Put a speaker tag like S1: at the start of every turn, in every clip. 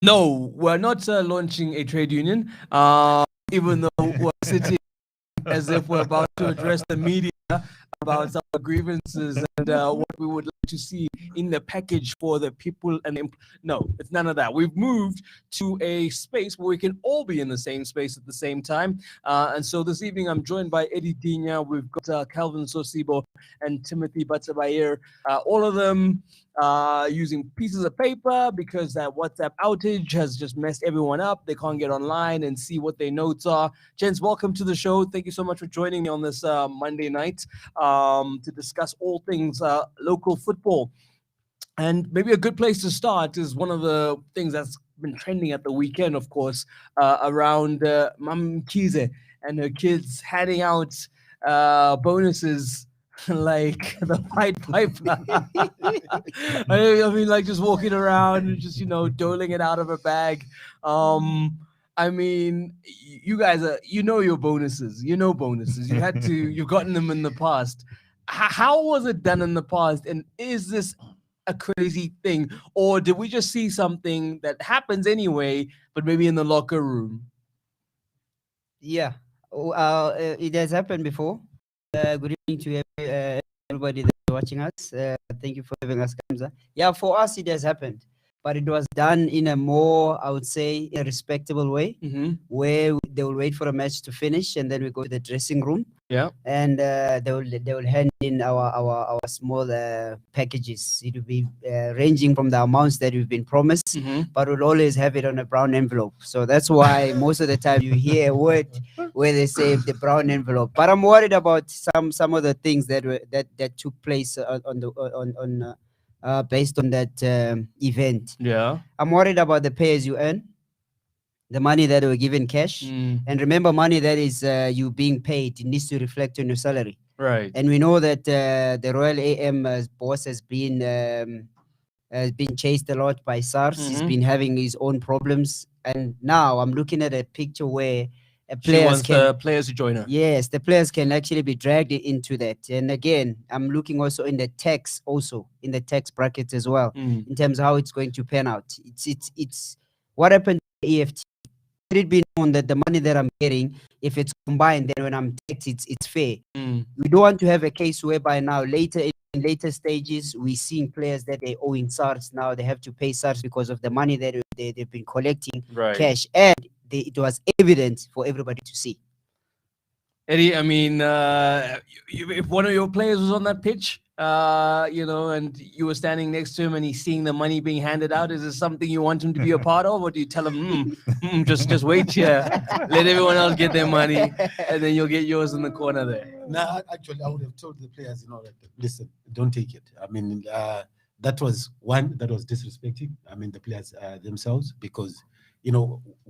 S1: No, we're not launching a trade union. Even though we're sitting as if we're about to address the media about our grievances and what we would like to see in the package for the people. And no, it's none of that. We've moved to a space where we can all be in the same space at the same time. And so this evening, I'm joined by Eddie Dina. We've got Calvin Sosibo and Timothy Batsabayer. All of them using pieces of paper because that WhatsApp outage has just messed everyone up. They can't get online and see what their notes are. Gents, welcome to the show. Thank you so much for joining me on this Monday night to discuss all things local football. And maybe a good place to start is one of the things that's been trending at the weekend, of course, around Mam Kize and her kids handing out bonuses like the Pied Piper. I mean, like just walking around and just, doling it out of her bag. I mean, you guys your bonuses, bonuses. You've gotten them in the past. How was it done in the past? And is this a crazy thing? Or did we just see something that happens anyway, but maybe in the locker room?
S2: Yeah, it has happened before. Good evening to everybody that's watching us. Thank you for having us, Kamza. Yeah, for us, it has happened, but it was done in a more, I would say, a respectable way, where they will wait for a match to finish, and then we go to the dressing room.
S1: Yeah,
S2: and they will hand in our small packages. It will be ranging from the amounts that we've been promised, but we'll always have it on a brown envelope. So that's why most of the time you hear a word where they say the brown envelope. But I'm worried about some of the things that took place based on that event.
S1: Yeah.
S2: I'm worried about the pay as you earn, the money that were given cash. And remember, money that is you being paid, it needs to reflect on your salary.
S1: Right.
S2: And we know that the Royal AM boss has been chased a lot by SARS. He's been having his own problems. And now I'm looking at a picture where
S1: She wants the players to join her.
S2: Yes, the players can actually be dragged into that. And again, I'm looking also in the tax brackets as well, in terms of how it's going to pan out. It's what happened to EFT. Let it be known that the money that I'm getting, if it's combined, then when I'm taxed, it's fair. We don't want to have a case whereby now in later stages, we're seeing players that they owe in SARS now. They have to pay SARS because of the money that they've been collecting cash. And it was evident for everybody to see.
S1: Eddie, I mean, if one of your players was on that pitch, and you were standing next to him and he's seeing the money being handed out, is this something you want him to be a part of, or do you tell him, just wait here, let everyone else get their money, and then you'll get yours in the corner there?
S3: No, actually, I would have told the players, that, listen, don't take it. I mean, that was one that was disrespecting. I mean, the players themselves, because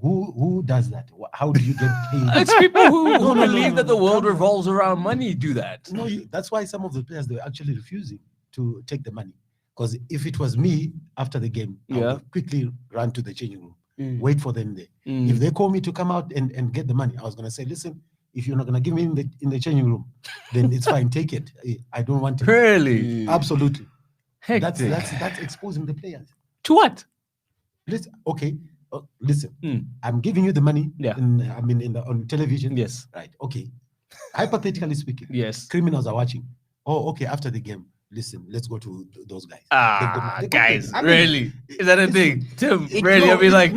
S3: who does that? How do you get paid?
S1: It's people who believe that the world revolves around money do that.
S3: No, that's why some of the players, they were actually refusing to take the money. Because if it was me after the game, I would quickly run to the changing room, wait for them there. If they call me to come out and get the money, I was going to say, listen, if you're not going to give me in the changing room, then it's fine, take it. I don't want it.
S1: Really?
S3: Absolutely. That's exposing the players.
S1: To what?
S3: Listen, okay. Listen, I'm giving you the money.
S1: Yeah.
S3: On television.
S1: Yes.
S3: Right. Okay. Hypothetically speaking.
S1: Yes.
S3: Criminals are watching. Oh, okay. After the game, listen. Let's go to those guys.
S1: Guys, really? Is that a thing, Tim? Really? I mean, like,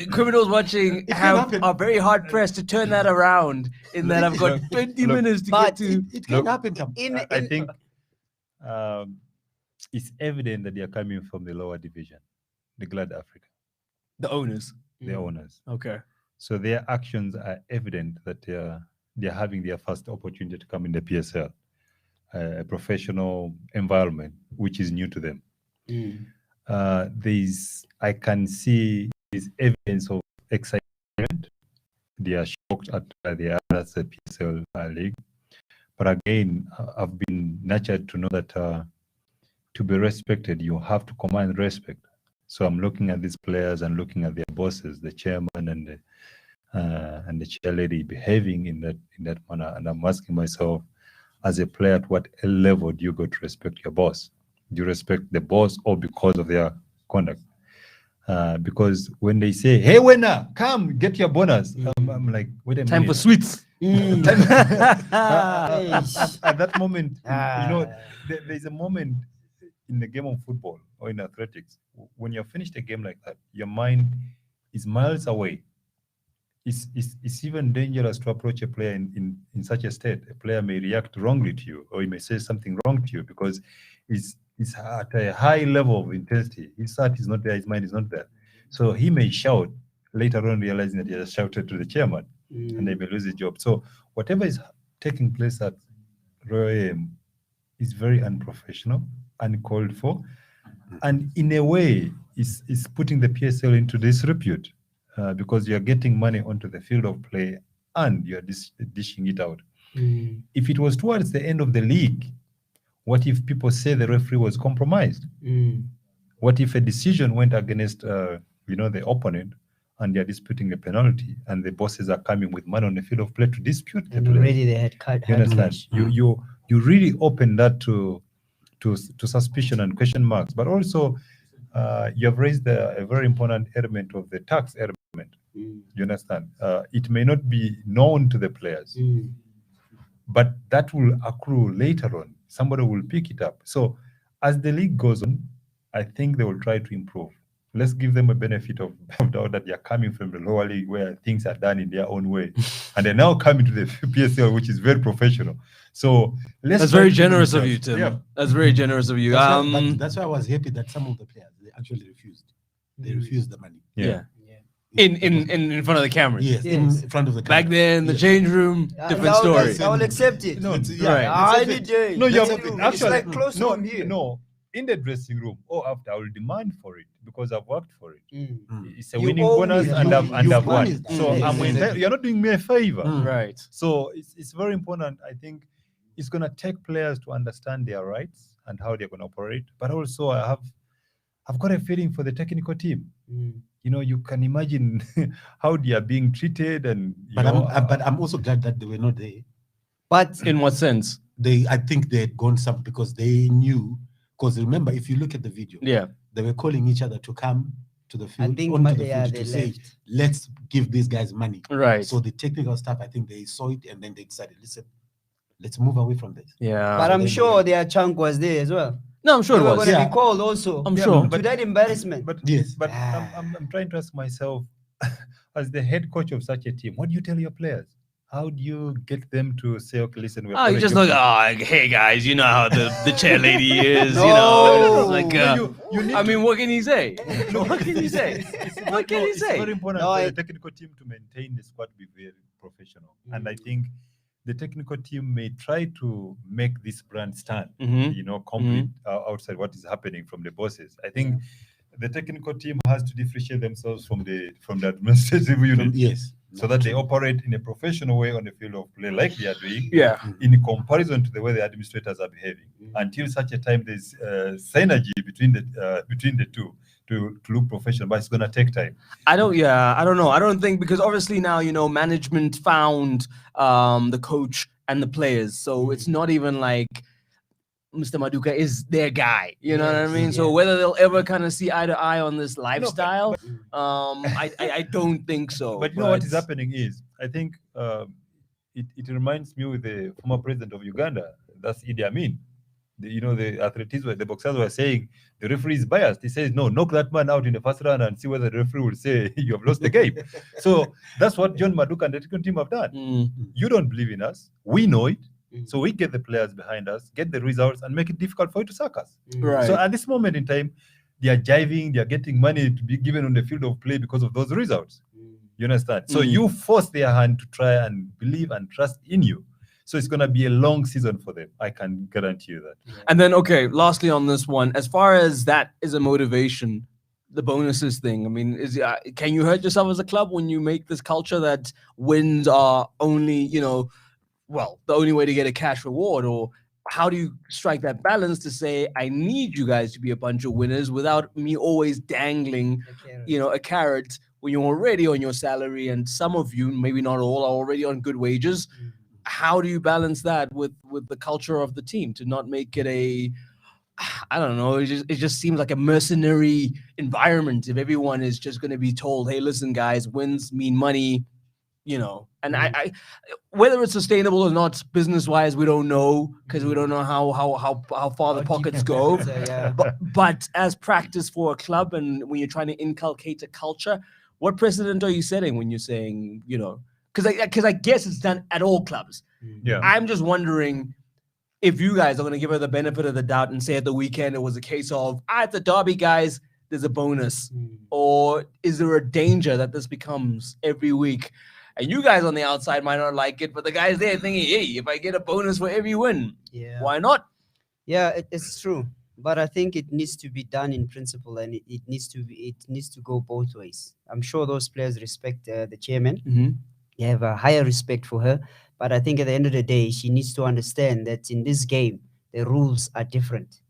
S1: criminals watching are very hard pressed to turn that around. In that, I've got 20 minutes to get to.
S3: It can happen.
S4: I think it's evident that they are coming from the lower division, the Glad Africa.
S1: The owners.
S4: The owners.
S1: Okay.
S4: So their actions are evident that they're having their first opportunity to come in the PSL, a professional environment, which is new to them. I can see this evidence of excitement. They are shocked at the others, the PSL league. But again, I've been nurtured to know that to be respected, you have to command respect. So I'm looking at these players and looking at their bosses, the chairman and the chair lady behaving in that manner, and I'm asking myself, as a player, at what level do you go to respect your boss? Do you respect the boss, or because of their conduct? Because when they say, "Hey, winner, come get your bonus," I'm like, "Wait a minute."
S1: Time for sweets.
S4: At that moment, there's a moment in the game of football or in athletics when you're finished a game like that, your mind is miles away. It's even dangerous to approach a player in such a state. A player may react wrongly to you, or he may say something wrong to you because it's at a high level of intensity. His heart is not there, his mind is not there. So he may shout later on, realizing that he has shouted to the chairman, and they may lose his job. So whatever is taking place at Royal AM is very unprofessional, uncalled for, and in a way is putting the PSL into disrepute. Because you're getting money onto the field of play and you're dishing it out. If it was towards the end of the league, what if people say the referee was compromised? What if a decision went against the opponent and they're disputing a penalty and the bosses are coming with money on the field of play to dispute the play?
S2: Already they had cut.
S4: You understand? You really open that to suspicion and question marks, but also you have raised a very important element of the tax element. You understand? It may not be known to the players, but that will accrue later on. Somebody will pick it up. So as the league goes on, I think they will try to improve. Let's give them a benefit of doubt that they are coming from the lower league where things are done in their own way. And they're now coming to the PSL, which is very professional. So
S1: that's very generous of you, Tim. Yeah. That's very generous of you.
S3: That's why I was happy that some of the players, they actually refused. They refused the money.
S1: Yeah. In front of the cameras.
S3: Yes, in front of the camera.
S1: Back there in the change room, different story.
S2: I will accept it.
S3: No,
S1: right.
S2: I need it.
S4: No, you're
S2: It's
S4: actually
S2: like close
S4: no,
S2: one here.
S4: no. In the dressing room or after, I will demand for it because I've worked for it. It's a
S2: You
S4: winning
S2: owe
S4: bonus,
S2: me.
S4: and I've won.
S3: promised.
S4: So
S3: Yes.
S4: you're not doing me a favor.
S1: Right.
S4: So it's very important. I think it's gonna take players to understand their rights and how they're gonna operate. But also, I've got a feeling for the technical team. You can imagine how they are being treated, and
S3: But I'm also glad that they were not there.
S2: But
S1: In what sense?
S3: I think they had gone some because they knew. Because remember, if you look at the video,
S1: Yeah.
S3: they were calling each other to come to the field,
S2: think
S3: onto the
S2: yeah,
S3: field
S2: they
S3: to say,
S2: left.
S3: let's give these guys money.
S1: Right.
S3: So the technical staff, I think they saw it and then they decided, listen, let's move away from this.
S1: Yeah.
S2: But I'm
S3: they
S2: sure
S3: were-
S2: their chunk was there as well.
S1: No, I'm sure
S2: They
S1: it
S2: were
S1: was.
S2: going to
S3: Yeah.
S2: be called also.
S1: I'm sure.
S2: To that embarrassment.
S4: But
S3: Yes.
S4: but I'm trying to ask myself, as the head coach of such a team, what do you tell your players? How do you get them to say, okay, listen, we're
S1: You just look, hey guys, you know how the chair lady is,
S2: No.
S1: you know. It's like,
S4: you need
S1: I
S4: to-
S1: mean, what can he say? What can he say? What can he
S4: It's
S1: say?
S4: very important
S2: No,
S4: for the technical team to maintain the squad be very professional. And I think the technical team may try to make this brand stand, complete outside what is happening from the bosses. I think the technical team has to differentiate themselves from the administrative unit.
S3: Yes.
S4: So that they operate in a professional way on the field of play, like they are doing,
S1: Yeah.
S4: in comparison to the way the administrators are behaving. Until such a time, there's synergy between the two to look professional, but it's gonna take time.
S1: I don't know. I don't think, because obviously now, management found the coach and the players. So it's not even like Mr. Maduka is their guy. You know what I mean? So whether they'll ever kind of see eye to eye on this lifestyle, I don't think so.
S4: But you know what is happening is, I think it reminds me with the former president of Uganda, that's Idi Amin. The athletes, the boxers were saying the referee is biased. He says, no, knock that man out in the first round and see whether the referee will say you have lost the game. So that's what John Maduka and the technical team have done. You don't believe in us. We know it. So we get the players behind us, get the results, and make it difficult for you to sack us.
S1: Right.
S4: So at this moment in time, they are jiving, they are getting money to be given on the field of play because of those results. You understand? So you force their hand to try and believe and trust in you. So it's going to be a long season for them. I can guarantee you that.
S1: And then, okay, lastly on this one, as far as that is a motivation, the bonuses thing, I mean, can you hurt yourself as a club when you make this culture that wins are only, the only way to get a cash reward? Or how do you strike that balance to say, I need you guys to be a bunch of winners without me always dangling, a carrot when you're already on your salary, and some of you, maybe not all, are already on good wages? How do you balance that with the culture of the team to not make it I don't know. It just seems like a mercenary environment if everyone is just going to be told, "Hey, listen, guys, wins mean money," you know. And I whether it's sustainable or not, business wise, we don't know because we don't know how far the pockets go.
S2: So, yeah.
S1: But as practice for a club, and when you're trying to inculcate a culture, what precedent are you setting when you're saying, you know? Because I guess it's done at all clubs.
S4: Yeah.
S1: I'm just wondering if you guys are going to give her the benefit of the doubt and say at the weekend it was a case of, at the derby, guys, there's a bonus. Or is there a danger that this becomes every week? And you guys on the outside might not like it, but the guys there thinking, hey, if I get a bonus for every win, why not?
S2: Yeah, it's true. But I think it needs to be done in principle, and it needs to go both ways. I'm sure those players respect the chairman. They have a higher respect for her. But I think at the end of the day, she needs to understand that in this game, the rules are different.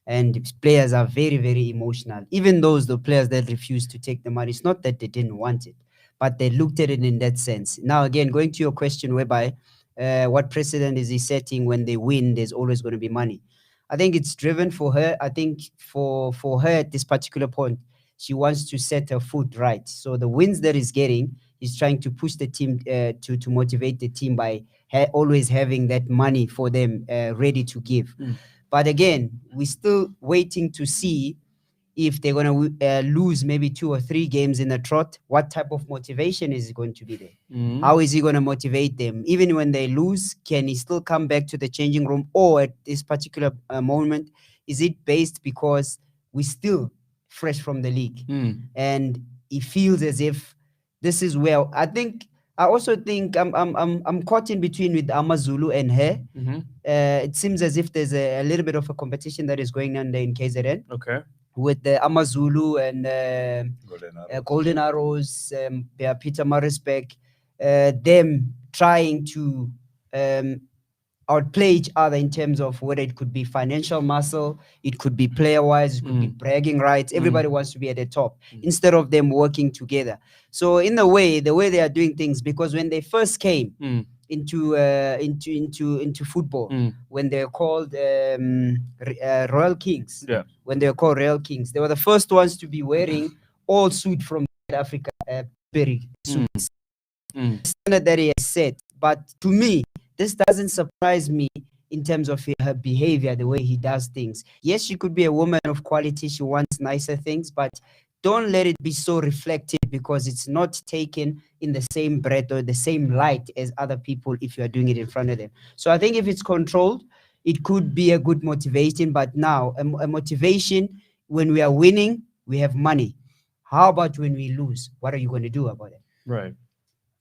S2: And players are very, very emotional. Even the players that refuse to take the money, it's not that they didn't want it, but they looked at it in that sense. Now, again, going to your question whereby what precedent is he setting when they win, there's always going to be money. I think it's driven for her. I think for her at this particular point, she wants to set her foot right. So the wins that he's getting, he's trying to push the team to motivate the team by always having that money for them ready to give. But again, we're still waiting to see if they're going to lose maybe 2 or 3 games in a trot. What type of motivation is going to be there? How is he going to motivate them? Even when they lose, can he still come back to the changing room? Or at this particular moment, is it based because we're still fresh from the league and he feels as if this is where I also think I'm caught in between with Amazulu and her. It seems as if there's a little bit of a competition that is going on there in KZN.
S1: Okay.
S2: With the Amazulu and Golden Arrows, Peter Marisbeck, them trying to outplay each other in terms of whether it could be financial muscle, it could be player-wise, it could be bragging rights. Everybody wants to be at the top instead of them working together. So in a way, the way they are doing things, because when they first came into football, when they're called Royal Kings, when they were called Royal Kings, they were the first ones to be wearing all suit from Africa, suits. Standard that he has set. But to me, this doesn't surprise me in terms of her behavior, the way he does things. Yes, she could be a woman of quality. She wants nicer things, but don't let it be so reflective because it's not taken in the same breath or the same light as other people if you are doing it in front of them. So I think if it's controlled, it could be a good motivation. But now, a motivation, when we are winning, we have money. How about when we lose? What are you going to do about it?
S4: Right.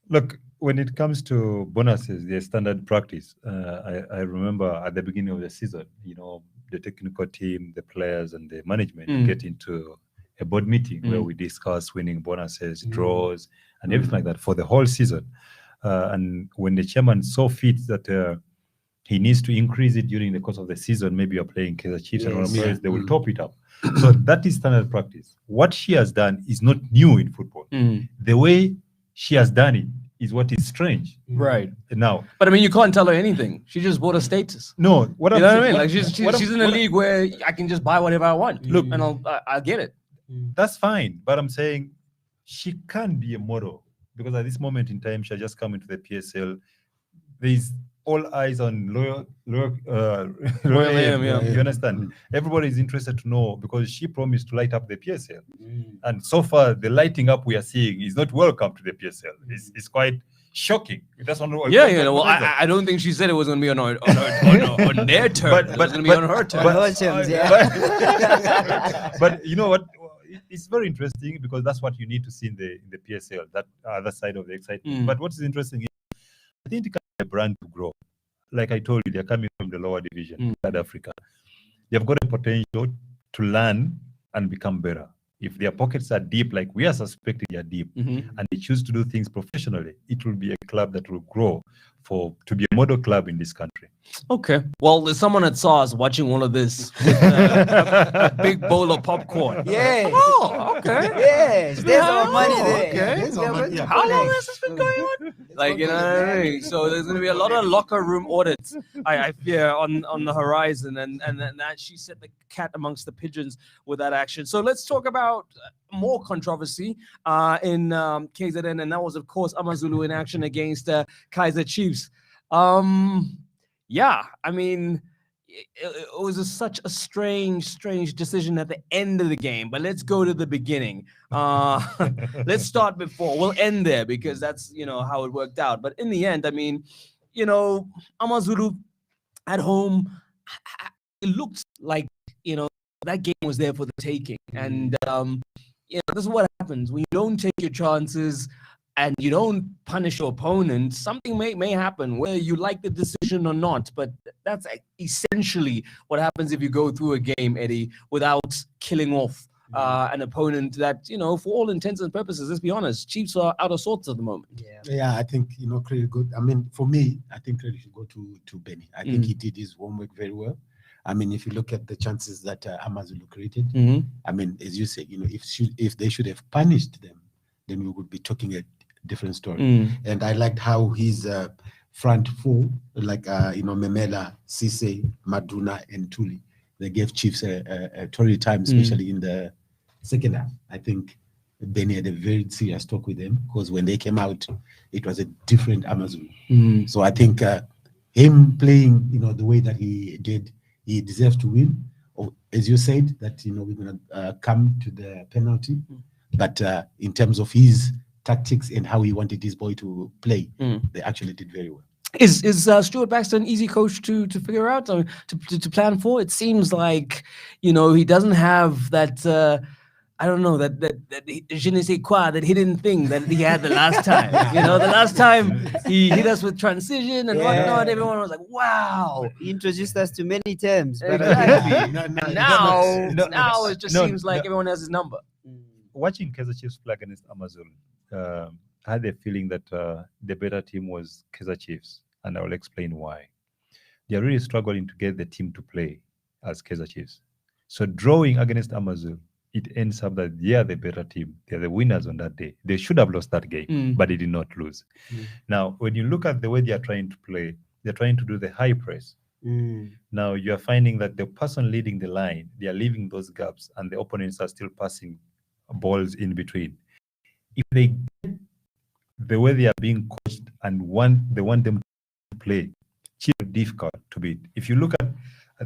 S4: Look, when it comes to bonuses, they're standard practice. I remember at the beginning of the season, the technical team, the players, and the management get into a board meeting where we discuss winning bonuses, draws, and everything like that for the whole season. And when the chairman saw fit that he needs to increase it during the course of the season, maybe you're playing Kaizer Chiefs and all players, they will top it up. So that is standard practice. What she has done is not new in football. The way she has done it is what is strange.
S1: Right.
S4: Now.
S1: But I mean, you can't tell her anything. She just bought a status.
S4: No.
S1: What I mean? Like she's in a league where I can just buy whatever I want. Look, and I'll get it.
S4: That's fine. But I'm saying she can't be a model because at this moment in time, she has just come into the PSL. There's all eyes on Royal AM, you understand? Everybody is interested to know because she promised to light up the PSL. And so far, the lighting up we are seeing is not welcome to the PSL. It's quite shocking. That's on
S1: Well, I don't think she said it was going to be on their terms. It was going to be on her terms.
S4: But you know what? It's very interesting because that's what you need to see in the PSL, that other side of the excitement. But what is interesting is I think the brand to grow. Like I told you, they're coming from the lower division, South Africa. They've got a potential to learn and become better. If their pockets are deep, like we are suspecting they are deep, and they choose to do things professionally, it will be a club that will grow to be a model club in this country.
S1: Okay. Well, there's someone that saw us watching all of this with a big bowl of popcorn.
S2: Yes.
S1: Oh, okay.
S2: Yes, there's our money there.
S1: Okay.
S3: There's our money, yeah.
S1: How long has this been going on? Like, you know what I mean? So there's going to be a lot of locker room audits, I fear, on the horizon. And that she set the cat amongst the pigeons with that action. So let's talk about more controversy in KZN. And that was, of course, Amazulu in action against Kaizer Chiefs. Yeah, I mean, it was such a strange decision at the end of the game. But let's go to the beginning. Let's start before. We'll end there because that's, how it worked out. But in the end, I mean, Amazulu at home, it looked like, that game was there for the taking. And, this is what happens when you don't take your chances and you don't punish your opponent. Something may happen, whether you like the decision or not. But that's essentially what happens if you go through a game, Eddie, without killing off an opponent that, for all intents and purposes, let's be honest, Chiefs are out of sorts at the moment.
S3: Yeah, I think, credit good. I mean, for me, I think credit should go to Benny. I think he did his homework very well. I mean, if you look at the chances that Amazulu created, I mean, as you said, if they should have punished them, then we would be talking a different story. And I liked how his front four, like Memela, Cisse, Maduna, and Tuli, they gave Chiefs a torrid time, especially in the second half. I think Benny had a very serious talk with them because when they came out, it was a different Amazulu. So I think him playing, the way that he did, he deserves to win. Or as you said, that we're gonna come to the penalty. But in terms of his tactics and how he wanted his boy to play, they actually did very well.
S1: Is Stuart Baxter an easy coach to figure out, or to plan for? It seems like he doesn't have that. I don't know, that je ne sais quoi, that hidden thing that he had the last time. The last time he hit us with transition and whatnot, everyone was like, wow.
S2: He introduced us to many terms. But
S1: Exactly. Now it just seems like everyone has his number.
S4: Watching Kaizer Chiefs play against Amazon, I had the feeling that the better team was Kaizer Chiefs, and I will explain why. They are really struggling to get the team to play as Kaizer Chiefs. So drawing against Amazon, it ends up that they are the better team. They are the winners on that day. They should have lost that game, but they did not lose. Now, when you look at the way they are trying to play, they're trying to do the high press. Now, you are finding that the person leading the line, they are leaving those gaps, and the opponents are still passing balls in between. If they get the way they are being coached and they want them to play, it's difficult to beat. If you look at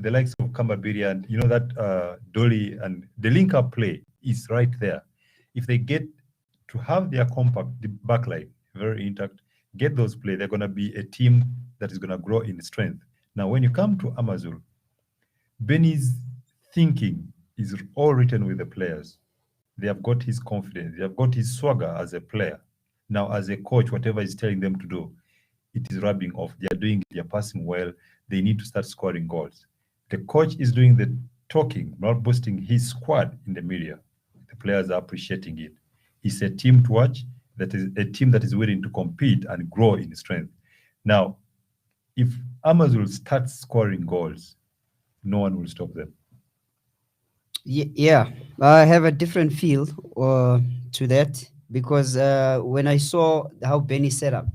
S4: the likes of Kambabiri and that Dolly, and the link-up play is right there. If they get to have their compact, the backline very intact, get those play, they're going to be a team that is going to grow in strength. Now, when you come to Amazul, Benny's thinking is all written with the players. They have got his confidence. They have got his swagger as a player. Now, as a coach, whatever he's telling them to do, it is rubbing off. They are doing it. They are passing well. They need to start scoring goals. The coach is doing the talking, not boosting his squad in the media. The players are appreciating it. It's a team to watch. That is a team that is willing to compete and grow in strength. Now, if Amazon starts scoring goals, no one will stop them.
S2: Yeah, I have a different feel to that because when I saw how Benny set up,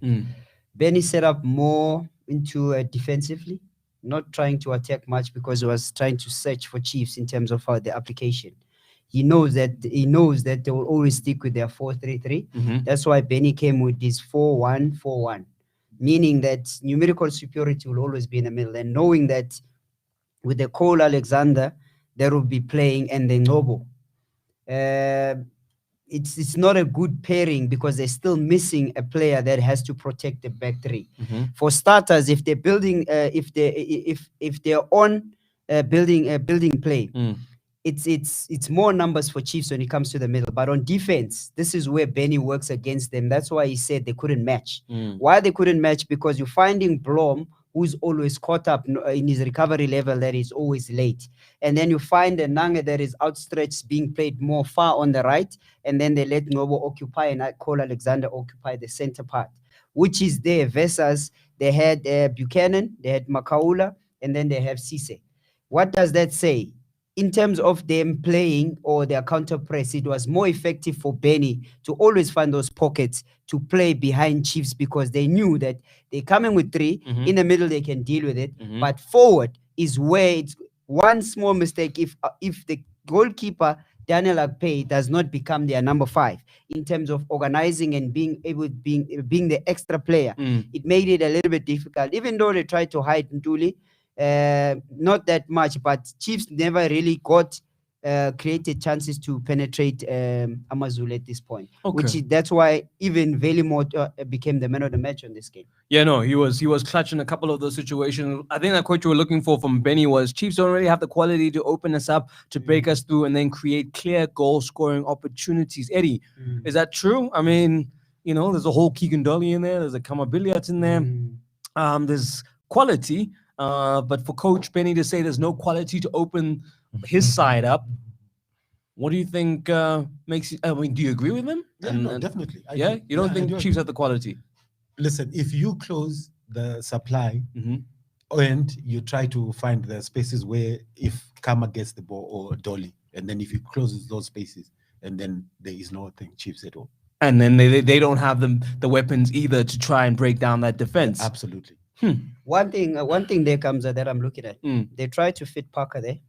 S2: Benny set up more into defensively, not trying to attack much because he was trying to search for Chiefs in terms of the application. He knows that they will always stick with their 4-3-3. That's why Benny came with this 4-1-4-1, meaning that numerical superiority will always be in the middle, and knowing that with the Cole Alexander that will be playing and the Nobo. It's not a good pairing because they're still missing a player that has to protect the back three. For starters, if they're building, if they're on building play, it's more numbers for Chiefs when it comes to the middle. But on defense, this is where Benny works against them. That's why he said they couldn't match. Why they couldn't match? Because you're finding Blom, who's always caught up in his recovery level, that is always late. And then you find a Nange that is outstretched, being played more far on the right, and then they let Ngobo occupy and Cole Alexander occupy the center part, which is there versus they had Buchanan, they had Makaula, and then they have Cisse. What does that say? In terms of them playing or their counter press, it was more effective for Benny to always find those pockets to play behind Chiefs, because they knew that they're coming with three. In the middle, they can deal with it. But forward is where it's one small mistake. If the goalkeeper, Daniel Agpay, does not become their number 5 in terms of organizing and being able being the extra player, it made it a little bit difficult. Even though they tried to hide Ntuli, not that much, but Chiefs never really got created chances to penetrate Amazulu at this point. That's why even Velimot became the man of the match on this game.
S1: Yeah, no, he was clutching a couple of those situations. I think that quote you were looking for from Benny was, Chiefs don't really have the quality to open us up, to break us through, and then create clear goal-scoring opportunities. Eddie, is that true? I mean, there's a whole Keegan Dolly in there. There's a Kamabiliat in there. There's quality, but for Coach Benny to say there's no quality to open his side up, what do you think makes you? I mean, do you agree with him?
S3: Yeah, no, definitely.
S1: You don't think Chiefs have the quality?
S3: Listen, if you close the supply and you try to find the spaces where if Kama gets the ball or Dolly, and then if you close those spaces, and then there is nothing Chiefs at all.
S1: And then they don't have the weapons either to try and break down that defense.
S3: Absolutely.
S2: One thing there comes that I'm looking at. They tried to fit Parker there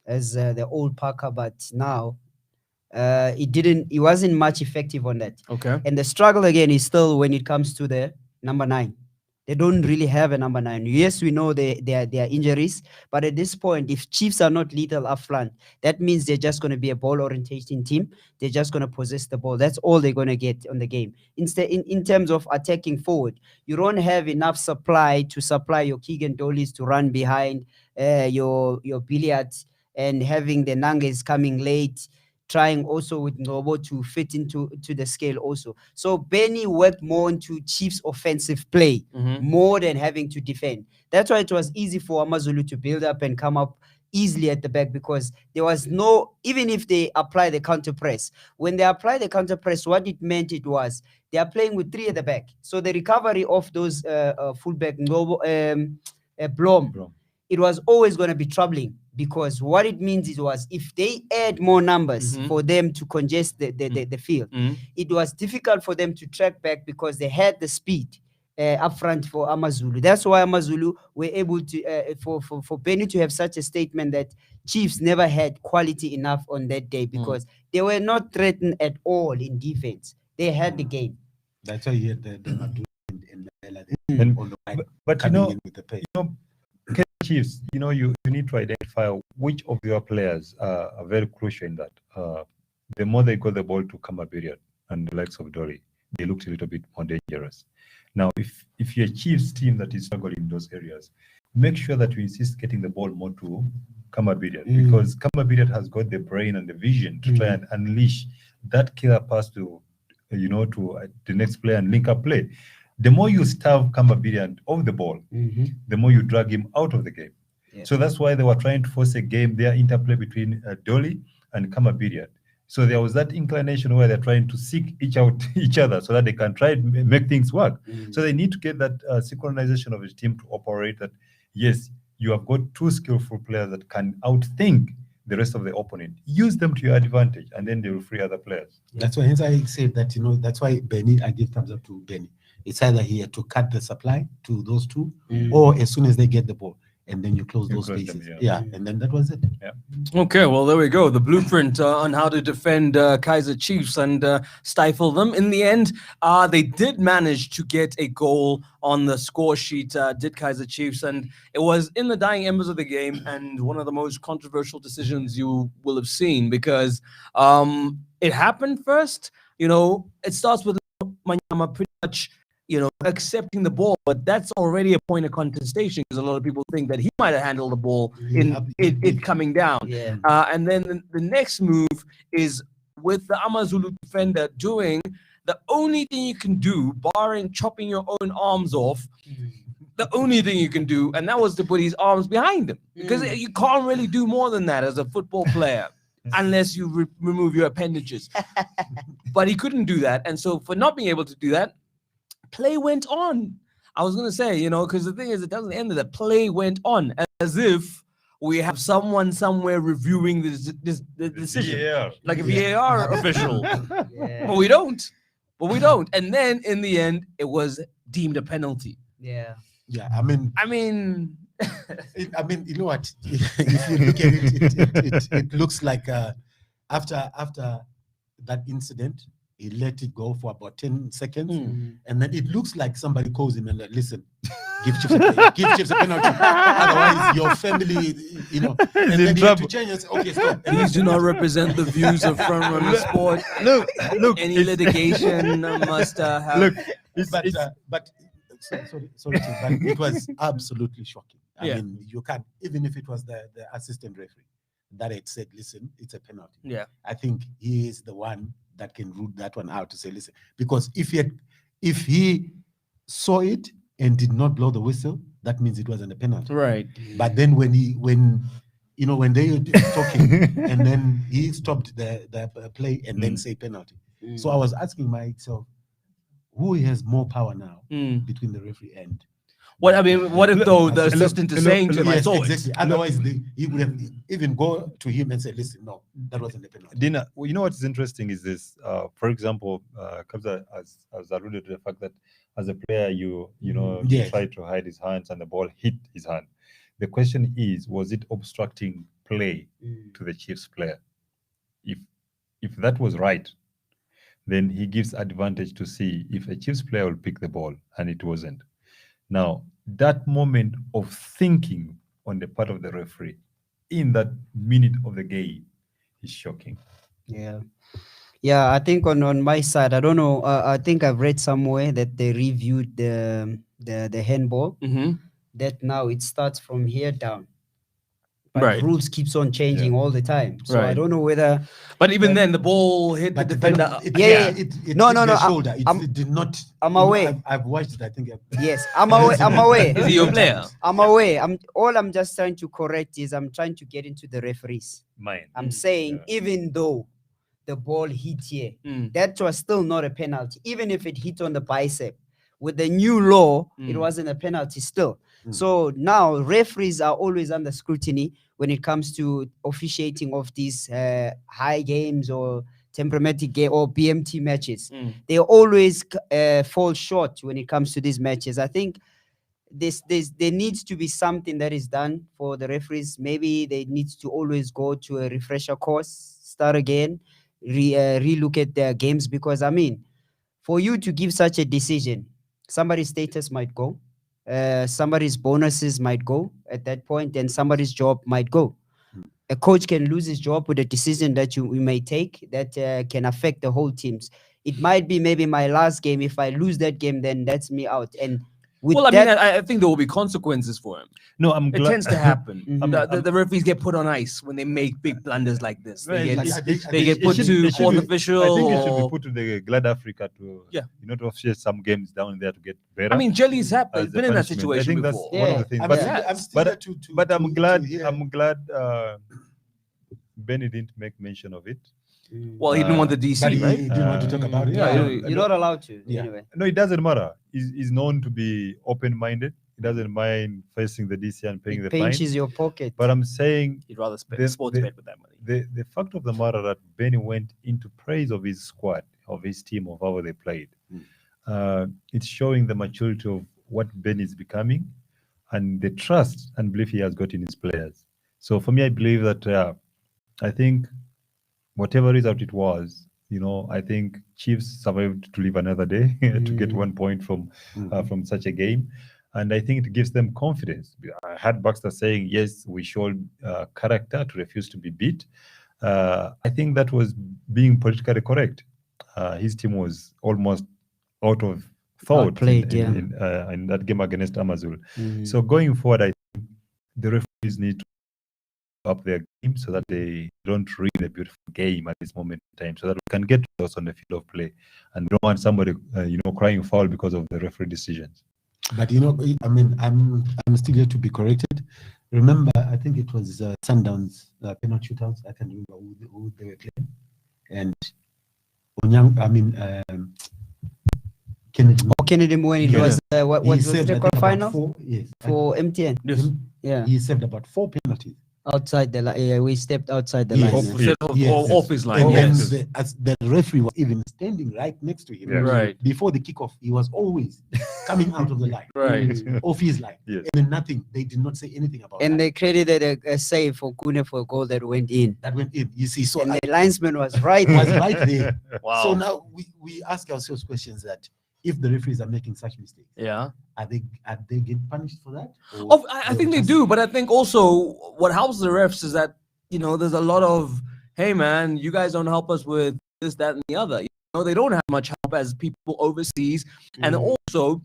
S2: as the old Parker, but now it wasn't much effective on that.
S1: Okay.
S2: And the struggle again is still when it comes to the number 9. They don't really have a number 9. Yes, we know there are injuries, but at this point, if Chiefs are not lethal up front, that means they're just going to be a ball orientation team. They're just going to possess the ball. That's all they're going to get on the game. Instead, in terms of attacking forward, you don't have enough supply to supply your Keegan Dollies to run behind your Billiards, and having the Nanges coming late, trying also with Ngobo to fit into the scale also. So Benny worked more into Chiefs' offensive play, more than having to defend. That's why it was easy for Amazulu to build up and come up easily at the back, because there was no, even if they apply the counter press, when they apply the counter press, what it meant it was they are playing with 3 at the back. So the recovery of those fullback Ngobo, Blom, it was always going to be troubling, because what it means was if they add more numbers for them to congest the field, it was difficult for them to track back, because they had the speed up front for Amazulu. That's why Amazulu were able to, for Benny to have such a statement that Chiefs never had quality enough on that day, because they were not threatened at all in defense. They had the game.
S3: That's why you had the but coming in with the pace.
S4: Chiefs, you need to identify which of your players are very crucial in that. The more they got the ball to Kamabirian and the likes of Dory, they looked a little bit more dangerous. Now, if you're a Chiefs team that is struggling in those areas, make sure that you insist getting the ball more to Kamabirian, because Kamabirian has got the brain and the vision to try and unleash that killer pass to the next player and link up play. The more you starve Kamabirian off the ball, the more you drag him out of the game. Yeah. So that's why they were trying to force a game, their interplay between Dolly and Kamabirian. So there was that inclination where they're trying to seek each other so that they can try and make things work. So they need to get that synchronization of the team to operate that, yes, you have got 2 skillful players that can outthink the rest of the opponent. Use them to your advantage, and then they will free other players.
S3: That's why, hence I said that, that's why Benny, I give thumbs up to Benny. It's either he had to cut the supply to those 2, or as soon as they get the ball, and then you close those spaces. And then that was it.
S4: Yeah.
S1: Okay, well, there we go. The blueprint on how to defend Kaizer Chiefs and stifle them. In the end, they did manage to get a goal on the score sheet, did Kaizer Chiefs, and it was in the dying embers of the game, and one of the most controversial decisions you will have seen, because it happened first. It starts with Manyama pretty much accepting the ball, but that's already a point of contestation, because a lot of people think that he might have handled the ball in it coming down.
S2: Yeah.
S1: And then the next move is with the Amazulu defender doing the only thing you can do, barring chopping your own arms off, the only thing you can do, and that was to put his arms behind him, because you can't really do more than that as a football player unless you remove your appendages. But he couldn't do that, and so for not being able to do that, play went on. I was gonna say, you know, because the thing is, it doesn't end there. Play went on as if we have someone somewhere reviewing the decision, like a VAR official, but we don't. And then in the end, it was deemed a penalty.
S2: Yeah.
S3: I mean, you know what? If you look at it, it looks like after that incident, he let it go for about 10 seconds, and then it looks like somebody calls him and like, listen, give Chiefs a penalty. Otherwise, your family, you know, and then you have to change and say, okay, stop.
S1: Please do not represent the views of Front Runner Sport.
S4: Look.
S1: Any litigation must have.
S4: Look,
S3: but sorry, but it was absolutely shocking. I mean, you can't, even if it was the assistant referee that had said, listen, it's a penalty.
S1: Yeah.
S3: I think he is the one that can root that one out to say, listen, because if he saw it and did not blow the whistle, that means it wasn't a penalty.
S1: Right.
S3: But then when they were talking and then he stopped the play and then say penalty. So I was asking myself, who has more power now between the referee and
S1: what if though the assistant is saying to him, I saw
S3: exactly.
S1: it.
S3: Otherwise, he would have even go to him and say, listen, no, that wasn't a penalty.
S4: Dina, well, you know what's interesting is this. For example, Kabza has alluded to the fact that as a player, you try to hide his hands and the ball hit his hand. The question is, was it obstructing play to the Chiefs player? If that was right, then he gives advantage to see if a Chiefs player will pick the ball, and it wasn't. Now, that moment of thinking on the part of the referee in that minute of the game is shocking.
S2: Yeah, I think on my side, I don't know. I think I've read somewhere that they reviewed the handball. That now it starts from here down. But rules keeps on changing all the time. So I don't know whether.
S1: But even then, the ball hit the defender.
S3: It hit the shoulder. It did not.
S2: I'm aware.
S3: I've watched it. I think.
S2: Yes, I'm aware.
S1: Is he your player?
S2: I'm aware. I'm just trying to correct is I'm trying to get into the referees. I'm saying even though the ball hit here, that was still not a penalty. Even if it hit on the bicep, with the new law, it wasn't a penalty still. So now referees are always under scrutiny when it comes to officiating of these high games or temperamental game or BMT matches. They always fall short when it comes to these matches. I think there needs to be something that is done for the referees. Maybe they need to always go to a refresher course, start again, relook at their games, because I mean, for you to give such a decision, somebody's status might go. Somebody's bonuses might go at that point, and somebody's job might go. A coach can lose his job with a decision that we may take that can affect the whole teams. It might be maybe my last game. If I lose that game, then that's me out. And
S1: I think there will be consequences for him.
S4: No, I'm glad.
S1: It tends to happen. The referees get put on ice when they make big blunders like this. They get put to fourth official.
S4: I think it should be put to the Glad Africa to to officiate some games down there to get better.
S1: I mean, Jelly's been in that situation before.
S4: One of the things. But I'm glad Benny didn't make mention of it.
S1: Well, he didn't want the DC, right?
S3: He didn't want to talk about it.
S2: You're not allowed to. Anyway.
S4: No, it doesn't matter. He's known to be open-minded. He doesn't mind facing the DC and paying the fine.
S2: Pinches your pocket.
S4: But I'm saying
S1: he'd rather spend sports bet with that money.
S4: The fact of the matter that Benny went into praise of his squad, of his team, of how they played. It's showing the maturity of what Benny is becoming and the trust and belief he has got in his players. So for me, I believe that I think whatever result it was, I think Chiefs survived to live another day to get 1 point from such a game. And I think it gives them confidence. I had Baxter saying, yes, we showed character to refuse to be beat. I think that was being politically correct. His team was almost out of thought in that game against Amazul. So going forward, I think the referees need to up their game so that they don't ruin a beautiful game at this moment in time, so that we can get those on the field of play and don't want somebody crying foul because of the referee decisions.
S3: But you know, I mean, I'm still here to be corrected. Remember, I think it was Sundowns penalty shootouts. I can remember who they were playing, and Onyang. I mean, Kennedy.
S2: Oh, Kennedy when it was what
S3: He
S2: was
S3: saved,
S2: the
S3: I think, about
S2: quarterfinal
S3: 4, yes,
S2: for MTN.
S1: Yes.
S2: Yeah,
S3: he saved about 4 penalties.
S2: outside the line. Yeah, we stepped outside the
S3: Yes.
S2: line.
S1: Off,
S2: yeah.
S1: off his line.
S3: And
S1: Yes.
S3: the referee was even standing right next to him.
S4: Yeah.
S1: Right.
S3: Before the kickoff, he was always coming out of the line,
S1: Right.
S3: off his line.
S4: Yes.
S3: And then nothing. They did not say anything about
S2: And
S3: that.
S2: they credited a save for Kune for a goal that went in.
S3: That went in. You see, so
S2: And
S3: I
S2: the linesman was right.
S3: was right there.
S1: Wow.
S3: So now we ask ourselves questions that if the referees are making such mistakes,
S1: Yeah.
S3: are they getting punished for that?
S1: Oh, I think they do, but I think also what helps the refs is that, you know, there's a lot of, hey man, you guys don't help us with this, that, and the other. You know, they don't have much help as people overseas, and also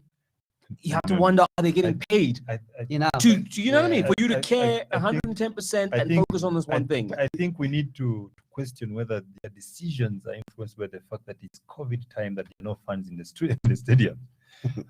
S1: you have to wonder, are they getting paid
S2: You know.
S1: to you know what I mean? For you to
S4: I-
S1: care
S4: I think-
S1: 110%
S4: I
S1: and
S4: think-
S1: focus on this one thing.
S4: I think we need to question whether their decisions are influenced by the fact that it's COVID time, that there are no fans in the stadium.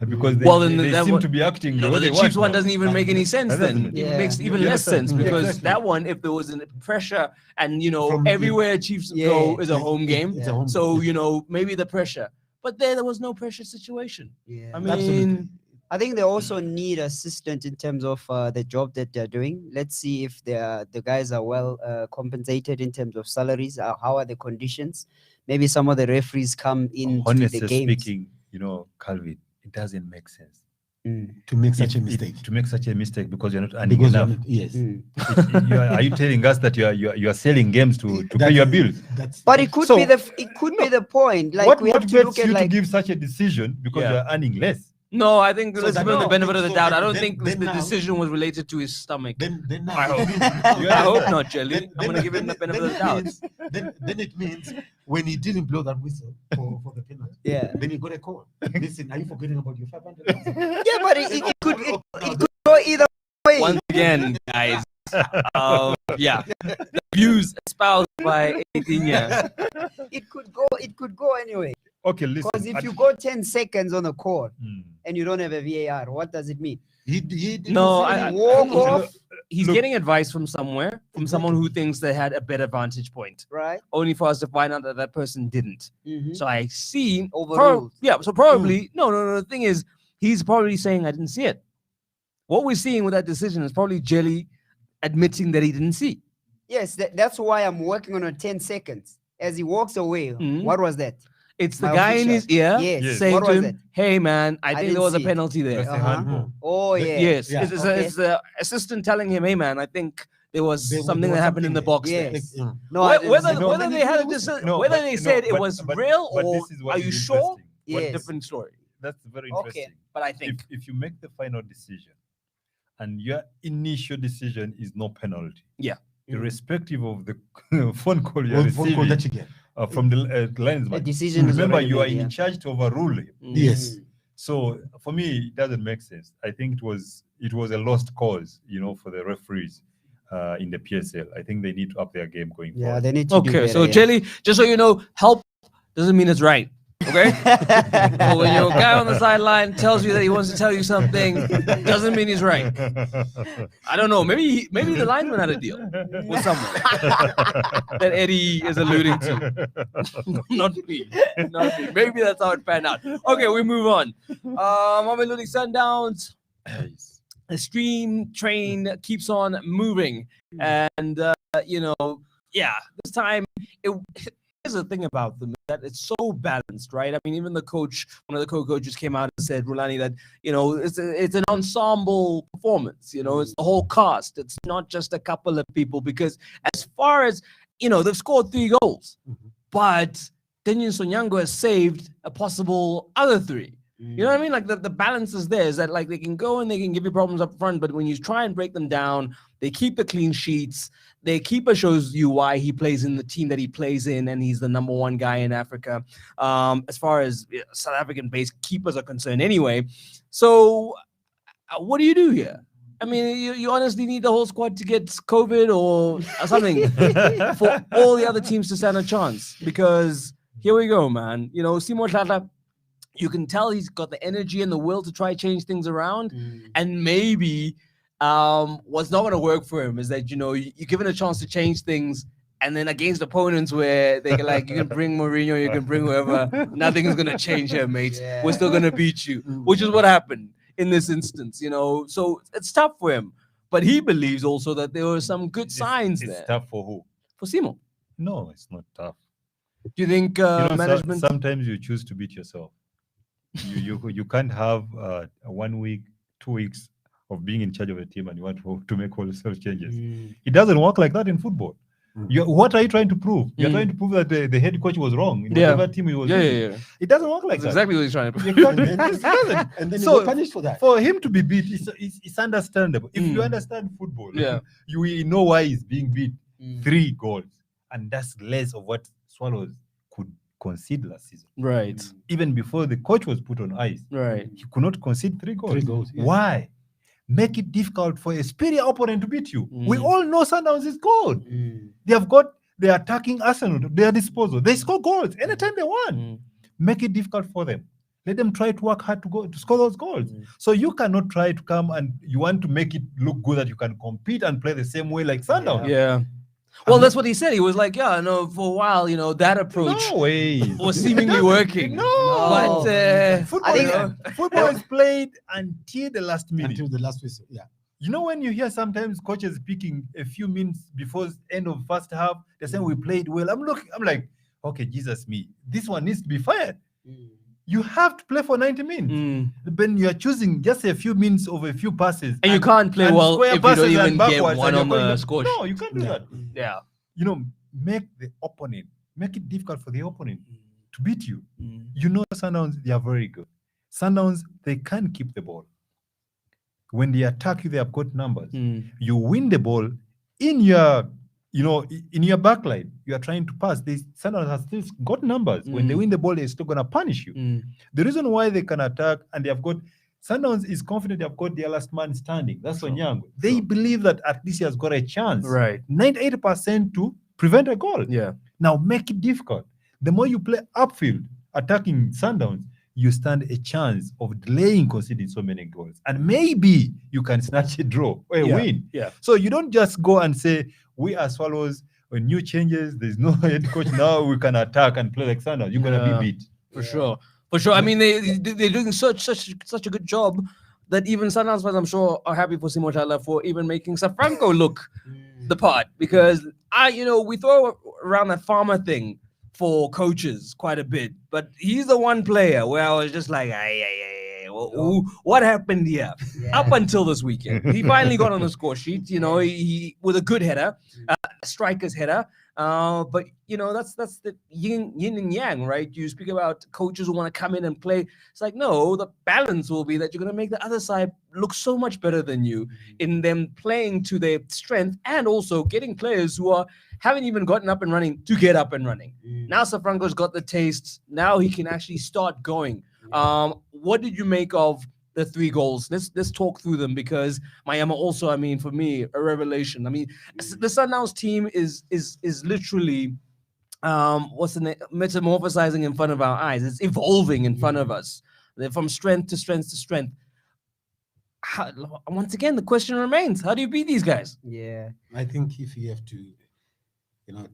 S4: Because they,
S1: Well, then
S4: they
S1: that
S4: seem
S1: one-
S4: to be acting
S1: No,
S4: the
S1: but
S4: way
S1: the
S4: they want
S1: Chiefs one
S4: now.
S1: doesn't even make any sense
S4: That
S1: then.
S4: doesn't-
S1: It
S2: Yeah.
S1: makes even
S4: You
S1: less sense
S4: understand?
S1: because
S3: Exactly.
S1: that one, if there was a pressure and, you know,
S3: From-
S1: everywhere Chiefs
S2: Yeah.
S1: go is a home game.
S3: It's a home
S1: So,
S3: game.
S1: you know, maybe the pressure. But there was no pressure situation.
S2: Yeah.
S1: I mean,
S3: Absolutely.
S2: I think they also need assistance in terms of the job that they're doing. Let's see if the guys are well compensated in terms of salaries. How are the conditions? Maybe some of the referees come into
S4: Honestly
S2: the games.
S4: speaking, you know, Calvin, it doesn't make sense
S3: To make such a
S4: If-
S3: mistake.
S4: to make such a mistake because you're not earning
S3: Because you're
S4: enough.
S3: not- yes.
S4: Are you telling us that you are selling games to pay
S3: That's-
S4: your bills?
S2: But it could
S4: So-
S2: be the point. Like
S4: What
S2: we have to
S4: motivates
S2: look at
S4: you
S2: like
S4: to give such a decision because
S1: Yeah.
S4: you are earning less?
S1: no, I think
S3: So
S1: let's
S3: that-
S1: give him the
S3: no,
S1: benefit of the
S3: so
S1: doubt. I
S3: then-
S1: don't
S3: then-
S1: think
S3: then
S1: the
S3: now-
S1: decision was related to his stomach.
S3: Then now
S1: I hope.
S3: it
S1: I hope
S3: means-
S1: not, Jelly. I'm going to give him the benefit of the doubt.
S3: Then it means when he didn't blow that whistle for the penalty,
S2: yeah.
S3: then he got a call. Listen, are you forgetting about your 500?
S2: Yeah, but it could go either way.
S1: Once again, guys. Yeah. The views espoused by 18 years.
S2: It could go anyway.
S4: Okay, listen.
S2: Because if you go 10 seconds on a call
S4: Hmm.
S2: and you don't have a VAR, what does it mean?
S3: He didn't
S1: No,
S3: say
S1: I-
S3: anything.
S2: Walk
S1: Look,
S2: off,
S1: He's
S4: Look.
S1: getting advice from somewhere, from someone who thinks they had a better vantage point,
S2: right?
S1: only for us to find out that that person didn't.
S2: Mhm.
S1: So I see.
S2: Overruled.
S1: Yeah. So probably no. The thing is, he's probably saying I didn't see it. What we're seeing with that decision is probably Jelly admitting that he didn't see.
S2: Yes, that's why I'm working on a 10 seconds. As he walks away,
S1: Mhm.
S2: what was that?
S1: It's the
S2: My
S1: guy in
S2: official.
S1: his ear
S2: Yes.
S4: Yes.
S1: saying
S2: What
S1: to
S2: was
S1: him,
S2: it?
S1: "Hey man, I think
S2: didn't
S1: there was a
S2: see it."
S1: penalty there."
S4: That's a
S2: Uh-huh.
S4: handball.
S2: Oh,
S3: But-
S2: yeah.
S1: Yes,
S3: Yeah.
S1: it's the assistant telling him, "Hey man, I think there was
S3: There
S1: something
S3: was
S1: that happened in the
S3: something
S1: box
S2: there.
S1: there."
S2: Yes.
S3: Yeah.
S2: No, I didn't
S1: Whether
S2: see it.
S3: No,
S1: whether
S3: then
S1: they
S3: you
S1: had a
S3: lose it.
S1: decision, whether they said it was real
S4: but
S1: or
S4: this is what
S1: are
S4: is
S1: you sure?
S4: interesting.
S1: What
S2: Yes.
S1: different story.
S4: That's very
S2: Okay.
S4: interesting.
S1: But I think
S4: If you make the final decision and your initial decision is no penalty,
S1: Yeah.
S4: irrespective of the phone call you're
S3: One phone call
S4: receiving
S3: that you get.
S4: from the
S2: The
S4: linesman,
S2: decision is
S4: remember
S2: already
S4: you are
S2: made, yeah.
S4: in charge to overrule him.
S3: Yes.
S2: Mm.
S4: So for me, it doesn't make sense. I think it was a lost cause, for the referees in the PSL. I think they need to up their game going
S2: Yeah,
S4: forward.
S2: they need to do
S1: Okay,
S2: better,
S1: so
S2: yeah.
S1: Jelly, just so you know, help doesn't mean it's right. Okay? So when your guy on the sideline tells you that he wants to tell you something, doesn't mean he's right. I don't know. Maybe the lineman had a deal with someone that Eddie is alluding to. Not me. Not me. Maybe that's how it panned out. Okay, we move on. Mamelodi Sundowns.
S4: Yes.
S1: The stream train keeps on moving, and this time here's the thing about them, that it's so balanced, right? I mean, even the coach, one of the co-coaches came out and said, Rulani, that it's an ensemble performance. It's the whole cast. It's not just a couple of people, because as far as they've scored 3 goals, but Denyon Sonyango has saved a possible other 3. You know what I mean? Like the balance is there, is that like they can go and they can give you problems up front, but when you try and break them down, they keep the clean sheets. Their keeper shows you why he plays in the team that he plays in, and he's the number 1 guy in Africa, as far as South African-based keepers are concerned anyway. So what do you do here? I mean, you honestly need the whole squad to get COVID or something for all the other teams to stand a chance, because here we go, man. Simo Tlala, You can tell he's got the energy and the will to try change things around. And maybe what's not going to work for him is that, you're given a chance to change things, and then against opponents where they can, like, you can bring Mourinho, you can bring whoever, nothing is going to change here, mate.
S2: Yeah.
S1: We're still going to beat you, which is what happened in this instance, So it's tough for him. But he believes also that there were some good signs there.
S4: It's tough for who?
S1: For Simo.
S4: No, it's not tough.
S1: Do you think management...
S4: sometimes you choose to beat yourself. You can't have 1 week, 2 weeks of being in charge of a team and you want to make wholesale changes. It doesn't work like that in football. What are you trying to prove? You're trying to prove that the head coach was wrong in whatever team he was in. It doesn't work like
S1: That's
S4: that.
S1: exactly what he's trying to prove.
S3: It doesn't. And then you get punished for that.
S4: For him to be beat, it's understandable. If you understand football, you know why he's being beat 3 goals. And that's less of what Swallows could concede last season.
S1: Right.
S4: Even before the coach was put on ice,
S1: Right.
S4: he could not concede 3 goals.
S3: 3 goals. Yeah.
S4: Why? Make it difficult for a superior opponent to beat you. We all know Sundowns is good. They have got the attacking arsenal at their disposal. They score goals anytime they want. Make it difficult for them. Let them try to work hard to score those goals. So you cannot try to come and you want to make it look good that you can compete and play the same way like Sundowns.
S1: Yeah. Well, that's what he said. He was like, yeah, no, for a while, that approach
S4: No way.
S1: was seemingly working.
S4: No.
S1: But
S4: Football is played until the last minute.
S3: Until the last whistle. Yeah.
S4: You know, when you hear sometimes coaches speaking a few minutes before the end of first half, they're saying we played well. I'm like, okay, Jesus me, this one needs to be fired. You have to play for 90 minutes. When you are choosing just a few minutes of a few passes.
S1: And you can't play well
S4: square
S1: if you
S4: passes
S1: don't even
S4: and
S1: get
S4: backwards
S1: one
S4: and
S1: on
S4: you're
S1: the
S4: going-
S1: score
S4: No, you can't do that.
S1: Yeah.
S4: Make the opponent, make it difficult for the opponent to beat you. Sundowns, they are very good. Sundowns, they can keep the ball. When they attack you, they have got numbers. You win the ball in your, in your backline. You are trying to pass. Sundowns has still got numbers. When they win the ball, they're still gonna punish you. The reason why they can attack and they have got Sundowns is confident they have got their last man standing. That's Onyango. They believe that at least he has got a chance.
S1: Right.
S4: 98% to prevent a goal.
S1: Yeah.
S4: Now make it difficult. The more you play upfield, attacking Sundowns, you stand a chance of delaying conceding so many goals. And maybe you can snatch a draw or a win.
S1: Yeah.
S4: So you don't just go and say, we are Swallows, when new changes, there's no head coach now, we can attack and play like Sundowns. You're going to be beat.
S1: For sure. I mean, they're doing such a good job that even Sundowns fans, I'm sure, are happy for Simo Chala for even making Safranco look the part. Because we throw around that farmer thing for coaches quite a bit, but he's the one player where I was just like, what happened here? Up until this weekend, he finally got on the score sheet. He with a good header, striker's header. But that's the yin and yang, right? You speak about coaches who want to come in and play. It's like, no, the balance will be that you're going to make the other side look so much better than you in them playing to their strength and also getting players who haven't even gotten up and running to get up and running. Now Safranco's got the taste. Now he can actually start going. What did you make of the 3 goals? Let's talk through them, because Mayama also, for me, a revelation. The Sundowns team is literally metamorphosizing in front of our eyes. It's evolving in front of us. They're from strength to strength to strength. Once again, the question remains: how do you beat these guys?
S2: Yeah,
S3: I think if you have to,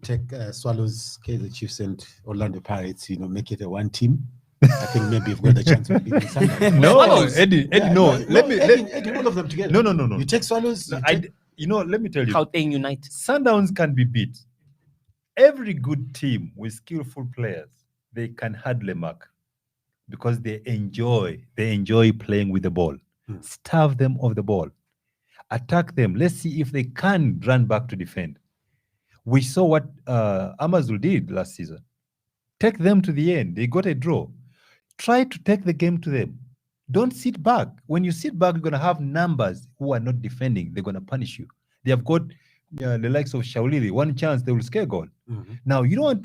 S3: take Swallows, Kaizer Chiefs, and Orlando Pirates, make it a one team. I think maybe you've got the chance of beating Sundowns.
S4: No,
S1: Swallows.
S4: Eddie, no.
S3: Eddie, all of them together.
S4: No.
S3: You take Swallows.
S4: Let me tell you.
S1: Gauteng United.
S4: Sundowns can be beat. Every good team with skillful players, they can hardly mark because they enjoy playing with the ball. Starve them of the ball. Attack them. Let's see if they can run back to defend. We saw what Amazul did last season. Take them to the end. They got a draw. Try to take the game to them. Don't sit back. When you sit back, you're going to have numbers who are not defending. They're going to punish you. They have got the likes of Shaulili. One chance, they will scare goal. Now, you don't want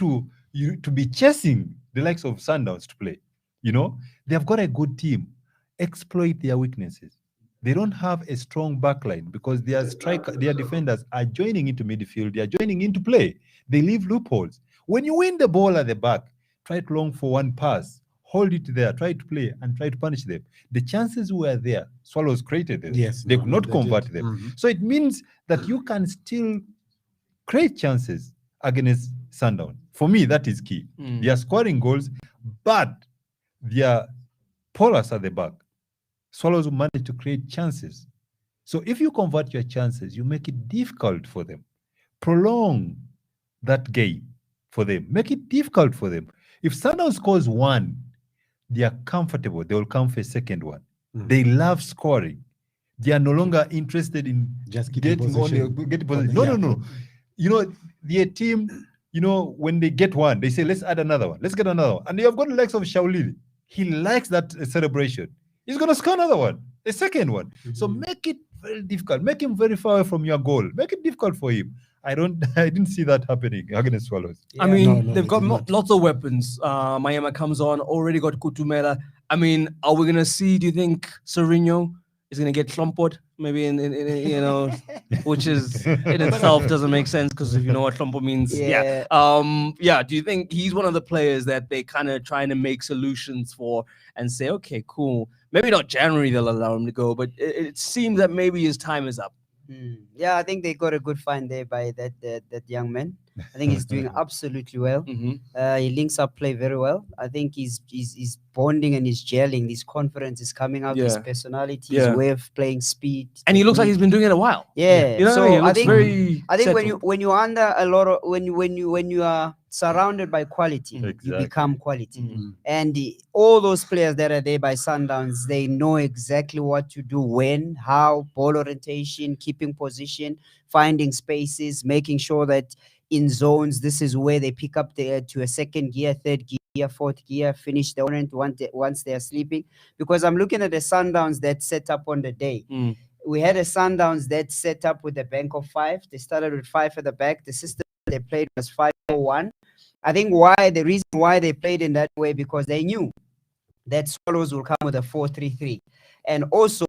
S4: to be chasing the likes of Sundowns to play. They have got a good team. Exploit their weaknesses. They don't have a strong backline because their defenders are joining into midfield. They are joining into play. They leave loopholes. When you win the ball at the back, try to long for one pass. hold it there, try to play and try to punish them. The chances were there. Swallows created them.
S3: Yes,
S4: They
S3: no,
S4: could
S3: no,
S4: not
S3: they
S4: convert
S3: did.
S4: them. So it means that you can still create chances against Sundown. For me, that is key. They are scoring goals, but they are porous at the back. Swallows will manage to create chances. So if you convert your chances, you make it difficult for them. Prolong that game for them. Make it difficult for them. If Sundown scores one, they are comfortable. They will come for a second one. They love scoring. They are no longer interested in
S3: Just getting
S4: getting
S3: possession.
S4: No. You know, their team, you know, when they get one, they say, let's add another one. Let's get another one. And you have got the likes of Shaolili. He likes that celebration. He's going to score another one, a second one. So make it very difficult. Make him very far away from your goal. Make it difficult for him. I didn't see that happening against Swallows.
S1: I mean,
S3: No,
S1: they've got
S3: did not.
S1: lots of weapons. Mayama comes on, already got Kutumela. I mean, are we gonna see? Do you think Serino is gonna get Klompot? Maybe in you know, which is in itself doesn't make sense because if you know what Klompo means, yeah. Do you think he's one of the players that they kind of trying to make solutions for and say, okay, cool, maybe not January they'll allow him to go, but it seems that maybe his time is up.
S2: Yeah, I think they got a good find there by that young man. I think he's doing absolutely well. He links up play very well. I think he's bonding and he's gelling. His confidence is coming out. His personality, his way of playing, speed,
S1: and he looks like he's been doing it a while.
S2: Yeah.
S1: You know,
S2: So
S1: I think
S2: settled. when you're under a lot of when you are surrounded by quality, you become quality. And all those players that are there by Sundowns, they know exactly what to do, when, how, ball orientation, keeping position, finding spaces, making sure that in zones, this is where they pick up to a second gear, third gear, fourth gear, finish the orient once they are sleeping. Because I'm looking at the Sundowns that set up on the day. We had a Sundowns that set up with a bank of 5. They started with 5 at the back. The system they played was 5-4-1. I think the reason why they played in that way, because they knew that Swallows will come with a 4-3-3. And also,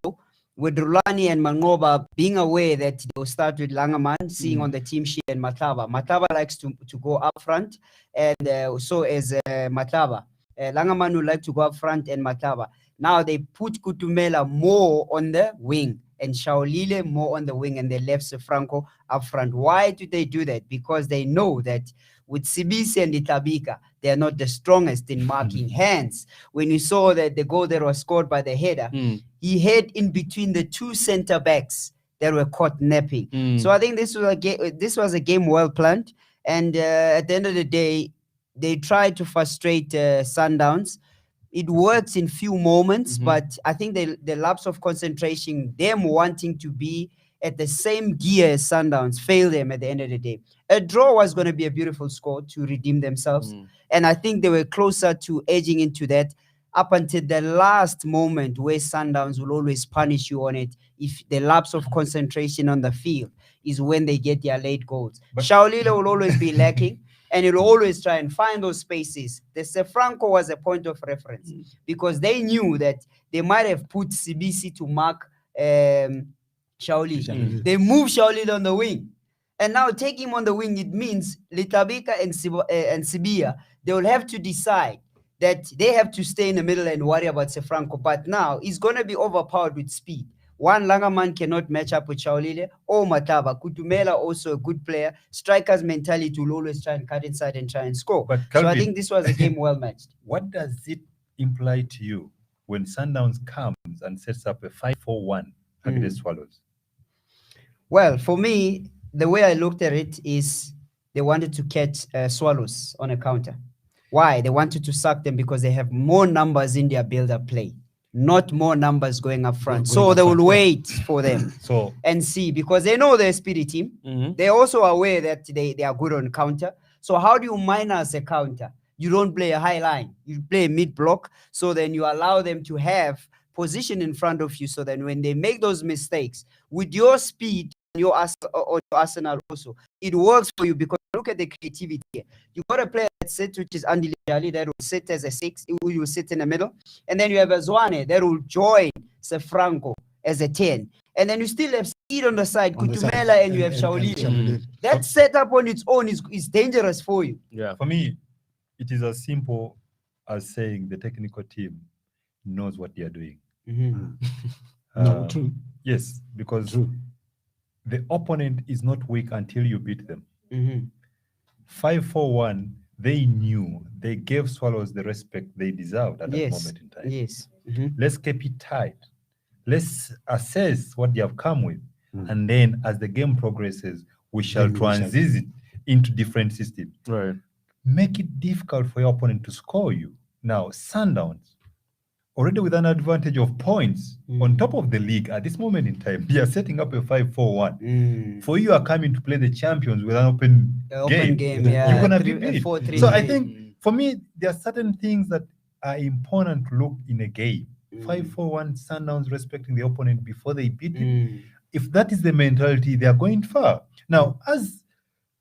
S2: with Rulani and Mangoba being aware that they will start with Langaman, seeing on the team sheet, and Mataba. Mataba likes to go up front, and so as Mataba. Langaman would like to go up front, and Mataba. Now they put Kutumela more on the wing and Shaolile more on the wing, and they left Sefranco up front. Why do they do that? Because they know that with Sibisi and Itabika, they are not the strongest in marking hands. When you saw that the goal that was scored by the header, he hid in between the two center backs that were caught napping. So I think this was a game well planned. And at the end of the day, they tried to frustrate Sundowns. It works in few moments, but I think the lapse of concentration, them wanting to be at the same gear as Sundowns, failed them at the end of the day. A draw was going to be a beautiful score to redeem themselves. And I think they were closer to edging into that up until the last moment, where Sundowns will always punish you on it. If the lapse of concentration on the field is when they get their late goals. Shaolile will always be lacking. And it'll always try and find those spaces. The Sefranco was a point of reference because they knew that they might have put Sibisi to mark Shaolile. They moved Shaolile on the wing. And now taking him on the wing, it means Litabika and Sibia, they will have to decide that they have to stay in the middle and worry about Sefranco. But now he's going to be overpowered with speed. One Langaman cannot match up with Shaolile or Mataba. Kutumela also a good player. Striker's mentality will always try and cut inside and try and score.
S4: But
S2: so I
S4: Calvin,
S2: think this was a game well matched.
S4: What does it imply to you when Sundowns comes and sets up a 5-4-1 against Swallows?
S2: Well, for me, the way I looked at it is they wanted to catch Swallows on a counter. Why? They wanted to sack them because they have more numbers in their build-up play. Not more numbers going up front. So they will wait for them and see, because they know they're a speedy team. They're also aware that they are good on counter. So how do you minus a counter? You don't play a high line. You play a mid-block. So then you allow them to have position in front of you. So then when they make those mistakes, with your speed, your Arsenal also, it works for you, because look at the creativity here. You got a player that sits, which is Andy Jali, that will sit as a 6, who will sit in the middle, and then you have a Zwane that will join Sefranco as a 10, and then you still have speed on the side, Kutumela, and you have Shaolile. That setup on its own is dangerous for you.
S4: Yeah, for me, it is as simple as saying the technical team knows what they are doing.
S3: No, true.
S4: Yes, because
S3: True.
S4: the opponent is not weak until you beat them. 5-4-1, they knew, they gave Swallows the respect they deserved at that moment in time.
S2: Yes.
S4: Let's keep it tight. Let's assess what they have come with. And then as the game progresses, we shall transition into different systems.
S1: Right.
S4: Make it difficult for your opponent to score you. Now, Sundowns, already with an advantage of points on top of the league at this moment in time, they are setting up a 5-4-1. For you are coming to play the champions with an open game.
S2: Yeah.
S4: You're gonna be beat.
S2: 4-3-3.
S4: So I think for me, there are certain things that are important to look in a game. 5-4-1, Sundowns respecting the opponent before they beat it. If that is the mentality, they are going far. Now, as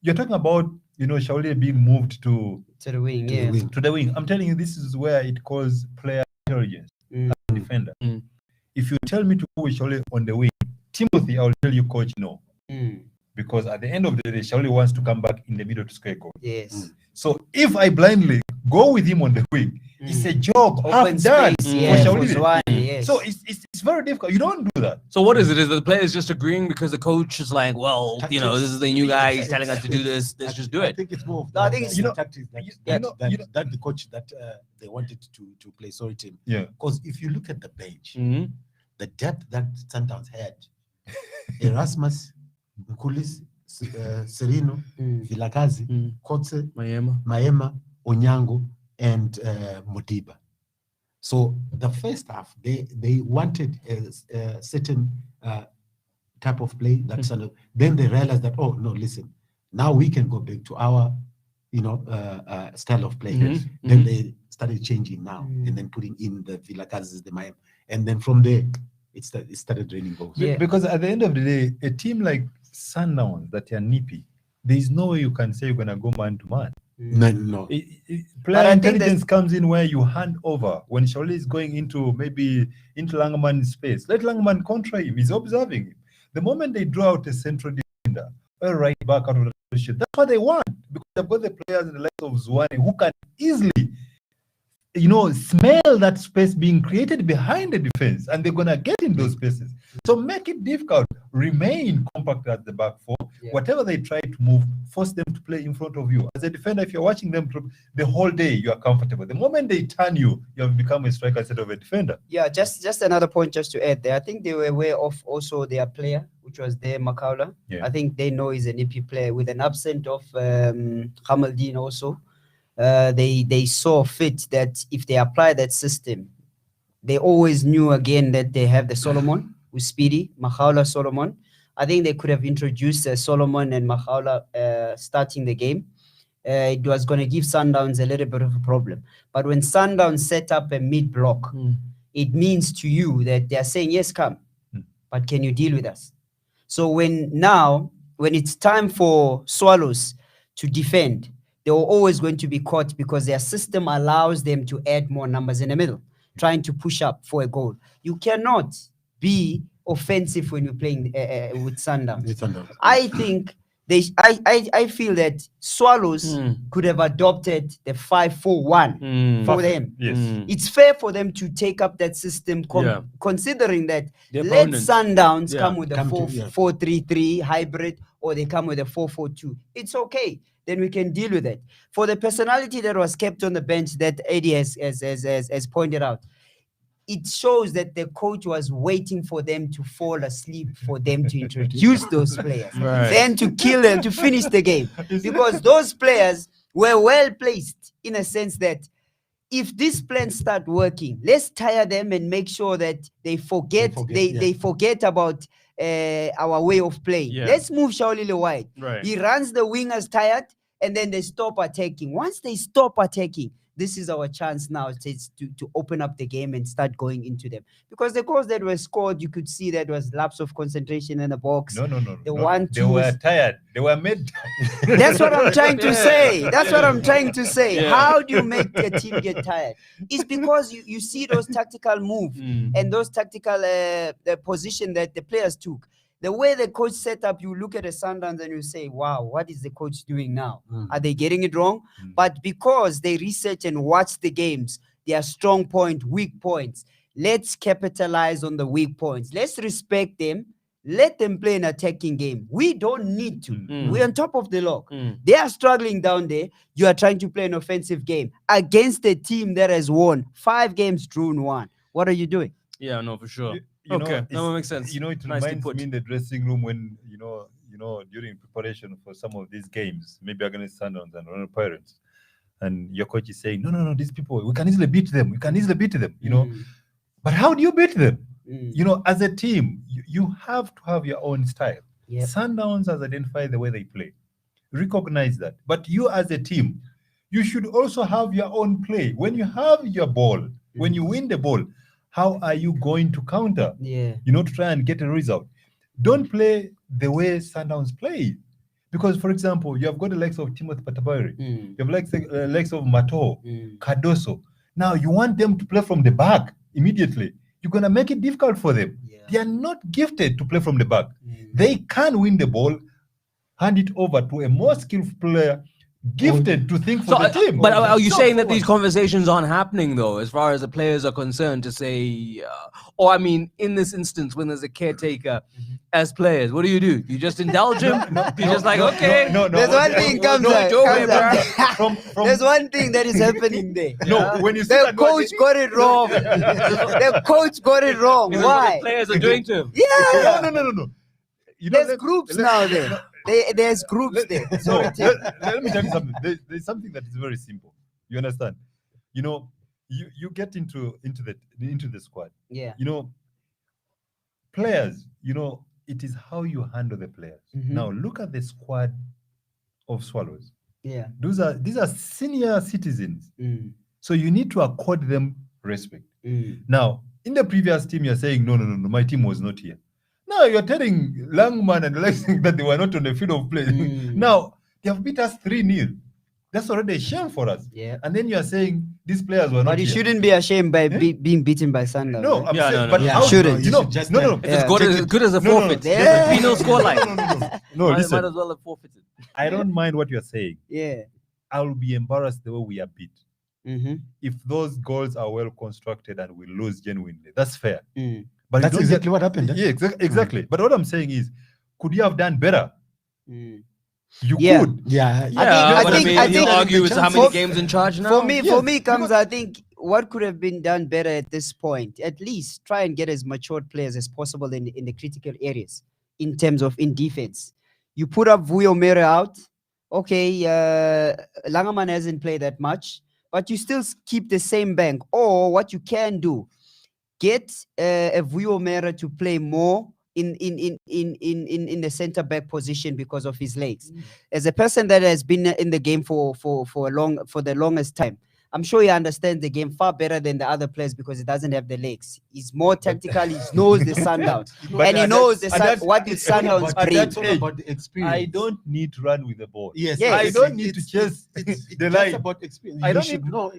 S4: you're talking about, Shauli being moved to
S2: the wing,
S4: to the wing. I'm telling you, this is where it calls player intelligence as a defender. If you tell me to go with Shauli on the wing, Timothy, I'll tell you, coach, no. Because at the end of the day, Shauli wants to come back in the middle to score a goal.
S2: Yes.
S4: So if I blindly go with him on the wing, it's a job
S2: Open
S4: half done
S2: space,
S4: for Shauli.
S2: for Zwane, yes.
S4: So it's very difficult. You don't do that.
S1: So what is it? Is the players just agreeing because the coach is like, well, this is the new guy, he's telling us to do this, let's just do
S3: I
S1: it.
S3: think it's more of
S2: No, I think it's-
S3: the tactics that the coach that they wanted to play. Sorry, Tim.
S4: Yeah.
S3: Because if you look at the bench, the depth that Sundowns had, Erasmus, Nkulis, Serino, Vilakazi, Kotze, Maema, Onyango, and Modiba. So the first half, they wanted a certain type of play. Then they realized that, oh no, listen, now we can go back to our, style of play. Then they started changing now, and then putting in the Vilakazis, the Maema, and then from there it started raining goals.
S2: Yeah.
S4: Because at the end of the day, a team like Sundowns that are nippy, there is no way you can say you're gonna go man to man.
S3: No.
S4: Player intelligence comes in where you hand over. When Shauli is going into Langerman's space, let Langerman contra him. He's observing him. The moment they draw out a central defender, a right back out of the position, that's what they want, because they've got the players in the likes of Zwane who can easily, smell that space being created behind the defense, and they're gonna get in those spaces. So make it difficult. Remain compact at the back four. Whatever they try to move, force them to play in front of you. As a defender, if you're watching them the whole day, you are comfortable. The moment they turn you, you have become a striker instead of a defender.
S2: Yeah, just another point just to add there. I think they were aware of also their player, which was there, Makaula.
S4: Yeah.
S2: I think they know he's an EP player with an absent of Hamaldine also. They saw fit that if they apply that system, they always knew again that they have the Solomon with Speedy, Makaula, Solomon. I think they could have introduced Solomon and Makaula starting the game. It was going to give Sundowns a little bit of a problem. But when Sundowns set up a mid-block, it means to you that they are saying, yes, come, but can you deal with us? So when it's time for Swallows to defend, they were always going to be caught because their system allows them to add more numbers in the middle, trying to push up for a goal. You cannot be offensive when you're playing with Sundowns. I think I feel that Swallows could have adopted the 5-4-1 for them.
S4: Yes.
S2: It's fair for them to take up that system, considering that let Sundowns come with a 4-3-3 hybrid, or they come with a 4-4-2. It's okay. Then we can deal with it. For the personality that was kept on the bench that Eddie has pointed out, it shows that the coach was waiting for them to fall asleep for them to introduce those players, then to kill them, to finish the game. Because those players were well placed in a sense that if these plans start working, let's tire them and make sure that they forget about our way of playing.
S1: Yeah.
S2: Let's move Shaulile wide.
S1: Right.
S2: He runs the wingers tired, and then they stop attacking. Once they stop attacking, this is our chance now to open up the game and start going into them. Because the goals that were scored, you could see that was lapse of concentration in the box.
S4: No.
S2: They
S4: were tired. They were made.
S2: That's what I'm trying to say. That's what I'm trying to say. Yeah. How do you make a team get tired? It's because you see those tactical moves and those tactical position that the players took. The way the coach set up, you look at the Sundowns and you say, wow, what is the coach doing now? Are they getting it wrong? But because they research and watch the games, their strong point, weak points, let's capitalize on the weak points. Let's respect them. Let them play an attacking game. We don't need to. We're on top of the log. They are struggling down there. You are trying to play an offensive game against a team that has won 5 games, drawn 1. What are you doing?
S1: Yeah, no, for sure.
S4: Okay,
S1: that makes sense.
S4: It reminds me in the dressing room when during preparation for some of these games, maybe against Sundowns and Ronald Pirates, and your coach is saying, no, these people, we can easily beat them. But how do you beat them? As a team, you have to have your own style. Sundowns has identified the way they play. Recognize that. But you as a team, you should also have your own play. When you have your ball, when you win the ball, how are you going to counter? To try and get a result. Don't play the way Sundowns play. Because, for example, you have got the likes of Timothy Patabari. You have the likes of Mato, Cardoso. Now, you want them to play from the back immediately. You're going to make it difficult for them. They are not gifted to play from the back. They can win the ball, hand it over to a more skillful player, gifted to think for the team.
S1: But are you saying that these conversations aren't happening, though, as far as the players are concerned, to say, in this instance, when there's a caretaker as players, what do? You just indulge him? You're just like, okay.
S2: No. There's one thing comes out. There's one thing that is happening there.
S4: When you
S2: the coach got it wrong. The coach got it wrong. Why?
S1: The players are doing to him.
S2: Yeah.
S4: No.
S2: There's groups now there. There's groups there.
S4: Let me tell you something. There's something that is very simple. You understand? You get into the squad.
S2: Yeah.
S4: Players. It is how you handle the players. Now look at the squad of Swallows.
S2: Yeah.
S4: These are senior citizens. So you need to accord them respect. Now, in the previous team, you're saying, no, my team was not here. Now you're telling Langman and Lexing that they were not on the field of play. Now they have beat us 3-0. That's already a shame for us.
S2: Yeah.
S4: And then you're saying these players were not
S2: But you
S4: here.
S2: shouldn't be ashamed by being beaten by Sundowns.
S4: No, I'm saying,
S1: but
S4: how
S2: shouldn't.
S1: If it's good as a forfeit, there's a penal scoreline.
S4: No,
S1: Might
S4: listen.
S1: as well have forfeited.
S4: I don't mind what you're saying.
S2: Yeah.
S4: I will be embarrassed the way we are beat. If those goals are well constructed and we lose genuinely, that's fair. But
S3: that's exactly what happened.
S4: Yeah, exactly. But what I'm saying is, could you have done better? You could.
S1: I think you argue with how many games in charge now.
S2: For me, comes I think what could have been done better at this point. At least try and get as matured players as possible in the critical areas in terms of in defense. You put up Vuyo Mere out. Okay, Langerman hasn't played that much, but you still keep the same bank. Or what you can do, get a Vuyo Mere to play more in the center back position because of his legs. As a person that has been in the game for the longest time, I'm sure he understands the game far better than the other players because he doesn't have the legs. He's more tactical. He knows the Sundowns, and he knows what the Sundowns bring.
S3: That's all about the experience.
S4: I don't need to run with the ball.
S3: Yes.
S4: I don't need to chase the line.
S3: It's about experience.
S4: I don't
S3: should
S4: need
S3: know.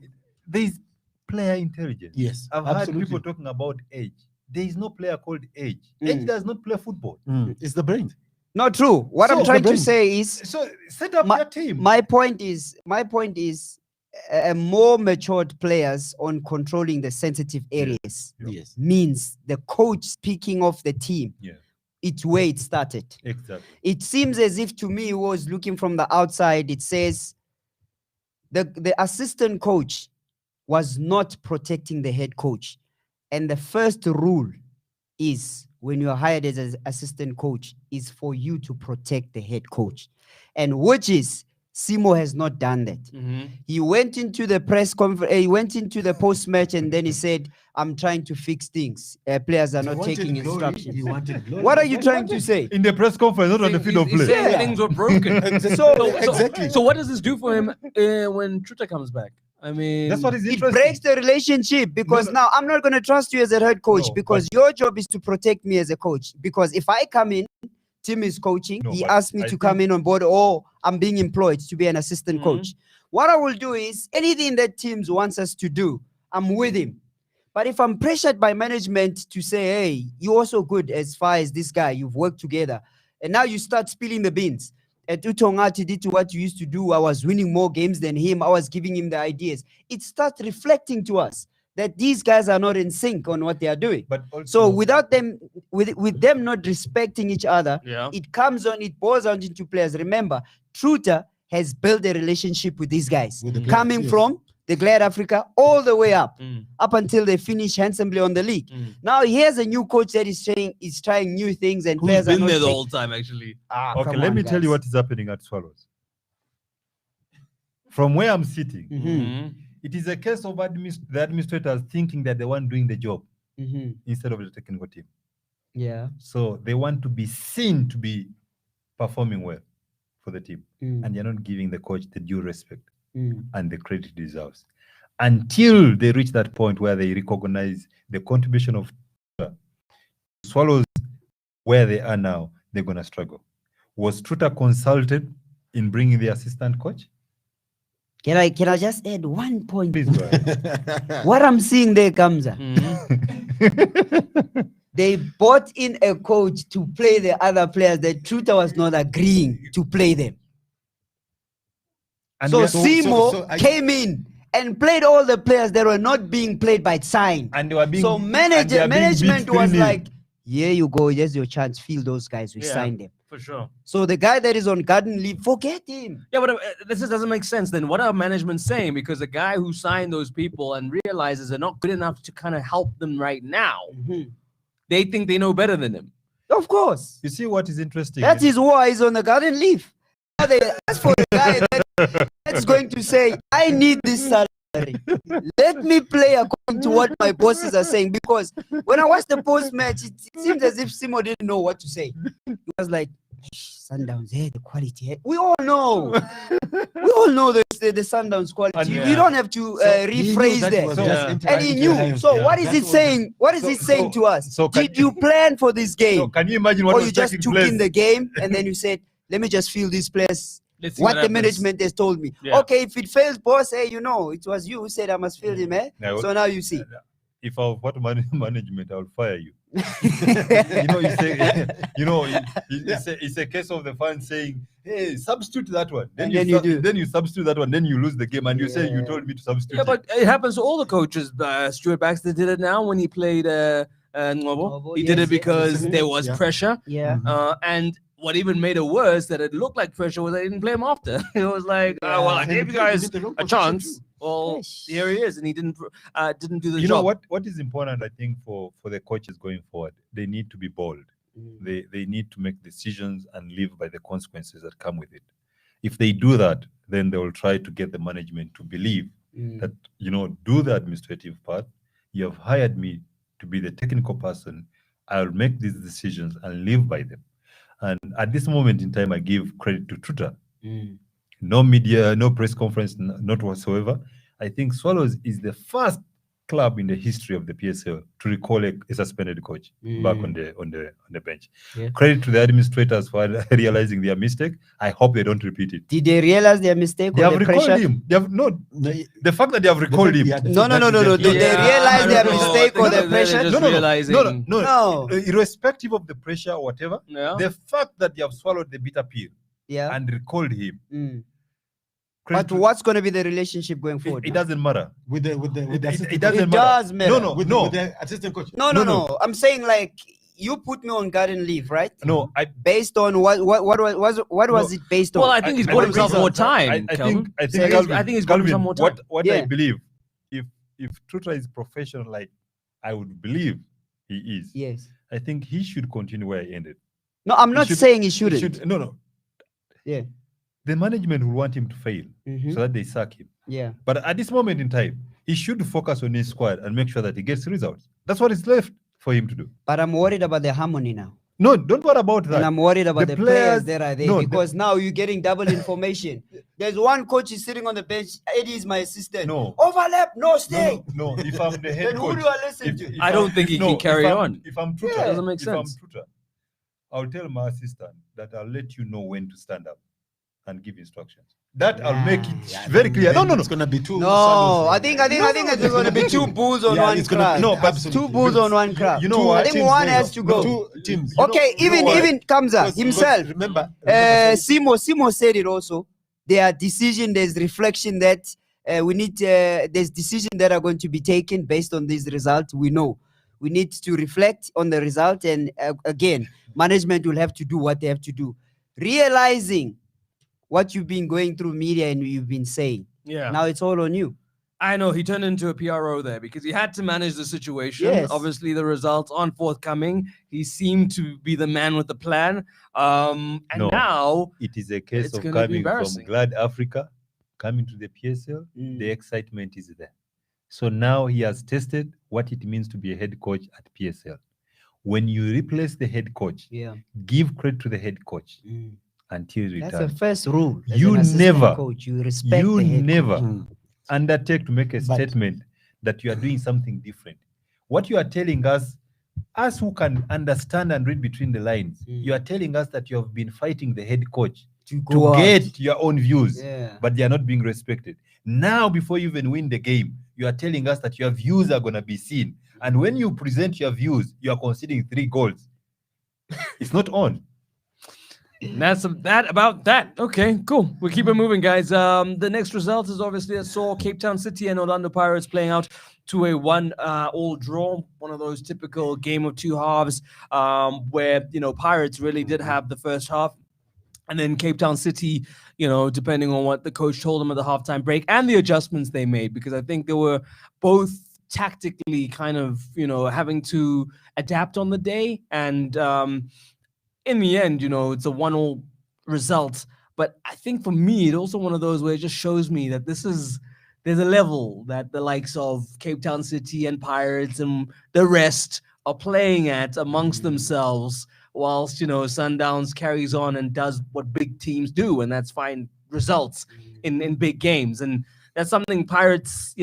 S4: There's player intelligence.
S3: Yes,
S4: I've heard people talking about age. There is no player called age. Age does not play football.
S3: It's the brain.
S2: Not true. What I'm trying to say is,
S4: so set up your team.
S2: My point is, more matured players on controlling the sensitive areas means the coach speaking of the team. It's where it started.
S4: Exactly.
S2: It seems as if to me, who was looking from the outside, it says the assistant coach was not protecting the head coach. And the first rule is when you're hired as an assistant coach is for you to protect the head coach. And which is, Simo has not done that. He went into the press conference, he went into the post-match and then he said, I'm trying to fix things. Players are not taking instructions.
S3: He wanted glory.
S2: What are you trying to say?
S4: In the press conference, not on the field of play.
S1: Things were broken.
S3: Exactly.
S1: So what does this do for him when Truta comes back? I mean,
S4: that's what is
S2: it
S4: interesting.
S2: breaks the relationship because now I'm not going to trust you as a head coach because your job is to protect me as a coach. Because if I come in, Tim is coaching, he asked me to come in on board, or I'm being employed to be an assistant coach. What I will do is anything that Tim wants us to do, I'm with him. But if I'm pressured by management to say, hey, you're also good as far as this guy, you've worked together, and now you start spilling the beans. At Utongati did to what you used to do. I was winning more games than him. I was giving him the ideas. It starts reflecting to us that these guys are not in sync on what they are doing.
S4: But also,
S2: so without them, with them not respecting each other, it boils down into players. Remember, Truta has built a relationship with these guys, coming from the Glad Africa all the way up until they finish handsomely on the league. Now here's a new coach that is trying new things, and
S1: who's been there the whole time actually.
S4: Okay, let me tell you what is happening at Swallows. From where I'm sitting, it is a case of the administrators thinking that they want doing the job instead of the technical team.
S2: Yeah.
S4: So they want to be seen to be performing well for the team, and they're not giving the coach the due respect and the credit he deserves until they reach that point where they recognize the contribution of Swallows where they are now. They're going to struggle. Was Truta consulted in bringing the assistant coach?
S2: Can I just add one point?
S4: Please go ahead.
S2: What I'm seeing there, Kamza, they bought in a coach to play the other players that Truta was not agreeing to play them. And so Simo came in and played all the players that were not being played by Sign.
S4: And they were being,
S2: so management was like, here you go, here's your chance, feel those guys, we signed them.
S1: For sure.
S2: So the guy that is on garden leave, forget him.
S1: Yeah, but this doesn't make sense then. What are management saying? Because the guy who signed those people and realizes they're not good enough to kind of help them right now, they think they know better than him.
S2: Of course.
S4: You see what is interesting?
S2: That is why he's on the garden leave. They ask for the guy that's going to say, I need this salary. Let me play according to what my bosses are saying. Because when I watched the post-match, it seems as if Simo didn't know what to say. He was like, Sundowns, the quality. We all know. We all know the Sundowns quality. You don't have to rephrase that. And he knew. So what is it saying? What is it saying to us? Did you plan for this game?
S4: So can you imagine what
S2: or
S4: was
S2: you just took in the game and then you said, let me just feel these players. What the management has told me. Okay, if it fails, boss, hey, you know, it was you who said I must feel him, eh? So now you see.
S4: If I was management, I would fire you. It's a case of the fans saying, hey, substitute that one. Then you substitute that one. Then you lose the game, and you say you told me to substitute.
S1: Yeah, but it happens to all the coaches. Stuart Baxter did it now when he played Ngobo. He did it because there was pressure.
S2: Yeah.
S1: And what even made it worse that it looked like pressure was I didn't play him after. It was like, well, I gave you guys a chance. Well, here he is, and he didn't do the job.
S4: You know what is important, I think, for the coaches going forward? They need to be bold. They need to make decisions and live by the consequences that come with it. If they do that, then they will try to get the management to believe that, do the administrative part. You have hired me to be the technical person. I'll make these decisions and live by them. And at this moment in time, I give credit to Truta. No media, no press conference, not whatsoever. I think Swallows is the first club in the history of the PSL to recall a suspended coach back on the bench.
S2: Yeah.
S4: Credit to the administrators for realizing their mistake. I hope they don't repeat it.
S2: Did they realize their mistake?
S4: They have recalled him. They have the fact that they have recalled him.
S2: No. Did they realize their mistake or the pressure?
S4: No. Irrespective of the pressure or whatever, the fact that they have swallowed the bitter pill and recalled him.
S2: But what's going to be the relationship going forward?
S4: It doesn't matter.
S3: With the
S2: it doesn't matter.
S4: No.
S3: With the assistant coach.
S2: No. I'm saying like you put me on garden leave, right?
S4: No,
S2: based on what was it based on?
S1: Well, I think he's got himself more time.
S4: I think
S1: he's got himself more time.
S4: What I believe, if Truta is professional, like I would believe he is.
S2: Yes.
S4: I think he should continue where he ended.
S2: No, I'm not saying he shouldn't.
S4: No.
S2: Yeah.
S4: The management will want him to fail so that they sack him.
S2: Yeah.
S4: But at this moment in time, he should focus on his squad and make sure that he gets results. That's what is left for him to do.
S2: But I'm worried about the harmony now.
S4: No, don't worry about that.
S2: And I'm worried about the players that are there because now you're getting double information. There's one coach is sitting on the bench. Eddie is my assistant.
S4: No.
S2: Overlap, no stay.
S4: No. If I'm the head
S2: then
S4: coach,
S2: who do I listen to?
S1: I don't think he can carry on.
S4: If I'm Truta,
S1: doesn't make sense.
S4: I'll tell my assistant that I'll let you know when to stand up and give instructions. That I'll make it
S3: Yeah,
S4: very clear. No,
S3: It's gonna be two.
S2: No,
S3: swallows.
S2: I think it's going to be two bulls on
S3: Yeah,
S2: one
S3: it's gonna
S2: crowd.
S3: be-
S4: No, but
S2: Two bulls on one crowd.
S4: you know what?
S2: I think one has to go.
S3: Two teams.
S2: Okay, even Kamza
S3: Because
S2: himself.
S3: Remember,
S2: Simo said it also. There are decision, there's reflection that we need. There's decision that are going to be taken based on this result. We know we need to reflect on the result, and again, management will have to do what they have to do, realizing what you've been going through media and you've been saying.
S1: Yeah.
S2: Now it's all on you.
S1: I know he turned into a PRO there because he had to manage the situation.
S2: Yes.
S1: Obviously, the results aren't forthcoming. He seemed to be the man with the plan. And
S4: No.
S1: now
S4: it is a case
S1: it's
S4: of
S1: gonna be
S4: coming from
S1: embarrassing.
S4: Glad Africa, coming to the PSL. The excitement is there. So now he has tested what it means to be a head coach at PSL. When you replace the head coach, give credit to the head coach until he
S2: That's
S4: returns.
S2: the first rule. As
S4: You
S2: an assistant
S4: never-
S2: coach. You respect
S4: You
S2: the head
S4: never
S2: coach.
S4: undertake to make a
S3: But-
S4: statement that you are doing something different. What you are telling us who can understand and read between the lines, you are telling us that you have been fighting the head coach to
S2: go out.
S4: get your own views,
S2: Yeah.
S4: but they are not being respected. Now, before you even win the game, you are telling us that your views are going to be seen. And when you present your views, you are conceding 3 goals. It's not on.
S1: that's about that. Okay, cool. We'll keep it moving, guys. The next result is obviously I saw Cape Town City and Orlando Pirates playing out to a 1-all draw. One of those typical game of two halves, where Pirates really did have the first half. And then Cape Town City, depending on what the coach told them at the halftime break and the adjustments they made, because I think they were both tactically kind of, having to adapt on the day. And in the end, it's a 1-all result. But I think for me, it's also one of those where it just shows me that there's a level that the likes of Cape Town City and Pirates and the rest are playing at amongst themselves, whilst Sundowns carries on and does what big teams do, and that's find results in big games. And that's something Pirates,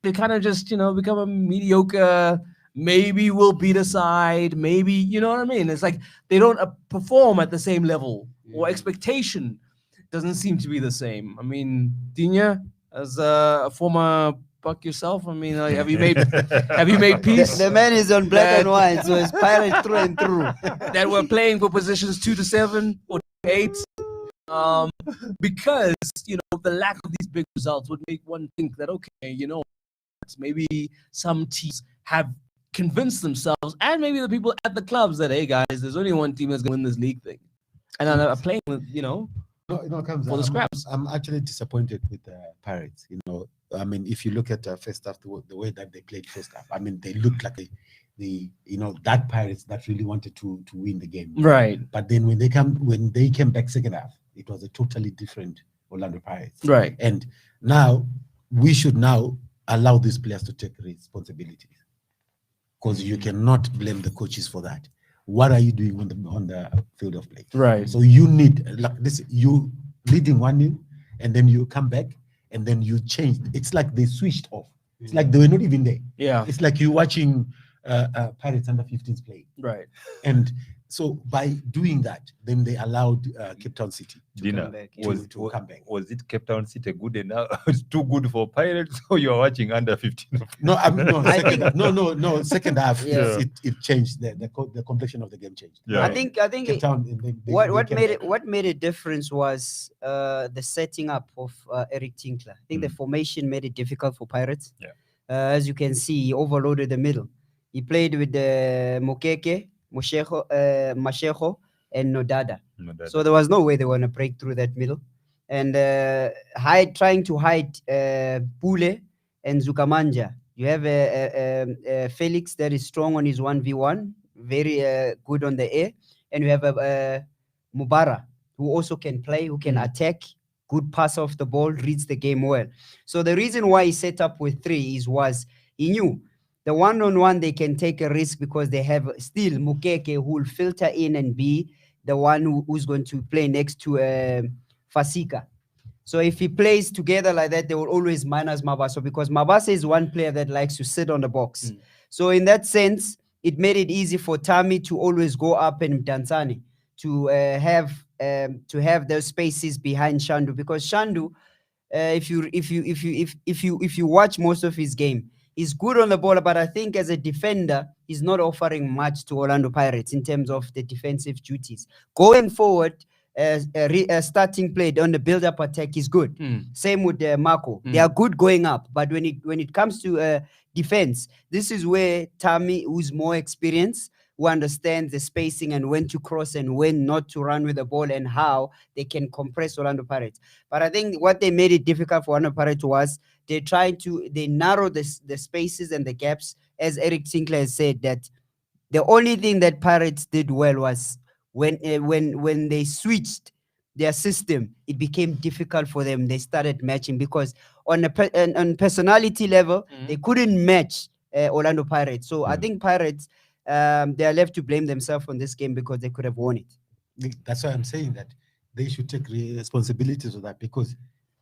S1: they kind of just become a mediocre, maybe we'll beat a side, maybe, you know what I mean? It's like they don't perform at the same level, or expectation doesn't seem to be the same. I mean, Dinya, as a former Buck yourself, I mean, have you made peace?
S2: The man is on black and white, so it's Pirates through and through.
S1: That we're playing for positions 2 to 7 or 8, because the lack of these big results would make one think that maybe some teams have convinced themselves, and maybe the people at the clubs, that hey guys, there's only one team that's going to win this league thing, and I'm playing with
S3: No,
S1: for the scraps.
S3: I'm actually disappointed with the Pirates. I mean, if you look at first half, the way that they played first half, I mean, they looked like that Pirates that really wanted to win the game.
S1: Right.
S3: But then when they came back second half, it was a totally different Orlando Pirates.
S1: Right.
S3: And now we should now allow these players to take responsibility, because you cannot blame the coaches for that. What are you doing on the field of play?
S1: Right.
S3: So you need, like this, you leading 1-0, and then you come back, and then you change. It's like they switched off. It's like they were not even there.
S1: Yeah.
S3: It's like you're watching Pirates under 15s play.
S1: Right.
S3: And so by doing that, then they allowed Cape Town City to
S4: Dina,
S3: come back.
S4: was it Cape Town City good enough? It's too good for Pirates, or you're watching under 15?
S3: No, no. Second half,
S2: Yeah.
S3: it changed. The complexion of the game changed.
S4: Yeah.
S2: I think
S3: Cape Town,
S2: what made a difference was the setting up of Eric Tinkler. I think the formation made it difficult for Pirates.
S4: Yeah.
S2: As you can see, he overloaded the middle. He played with the Mokeke, Masheho, and Nodada. So there was no way they were going to break through that middle. And trying to hide Pule and Zukamanja. You have Felix that is strong on his 1v1, very good on the air. And you have Mubara, who also can play, who can attack, good pass off the ball, reads the game well. So the reason why he set up with 3 was he knew the one-on-one they can take a risk, because they have still Mukeke, who will filter in and be the one who's going to play next to Fasika. So if he plays together like that, they will always minus Mabasa, because Mabasa is one player that likes to sit on the box. So in that sense, it made it easy for Tami to always go up and Dansani to have to have those spaces behind Shandu, because Shandu, if you watch most of his game, he's good on the ball, but I think as a defender, he's not offering much to Orlando Pirates in terms of the defensive duties. Going forward, starting play on the build-up attack is good. Same with Marco. They are good going up, but when it comes to defense, this is where Tammy, who's more experienced, who understands the spacing and when to cross and when not to run with the ball and how they can compress Orlando Pirates. But I think what they made it difficult for Orlando Pirates was they narrow the spaces and the gaps. As Eric Sinclair said, that the only thing that Pirates did well was when they switched their system, it became difficult for them. They started matching because on personality level, they couldn't match Orlando Pirates. So I think Pirates, they are left to blame themselves on this game because they could have won it.
S3: That's why I'm saying that they should take responsibilities of that, because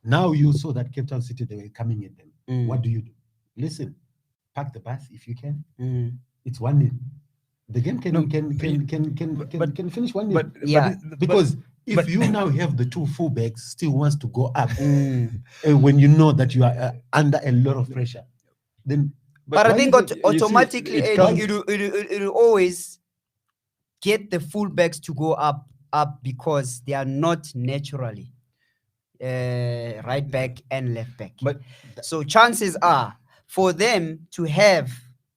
S3: now you saw that Cape Town City, they were coming at them. What do? Listen, pack the bus if you can. It's 1-0. The game can finish 1-0. Because if you now have the two fullbacks still wants to go up, when you know that you are under a lot of pressure, then.
S2: But I think automatically it'll always get the fullbacks to go up because they are not naturally right back and left back. But so chances are for them to have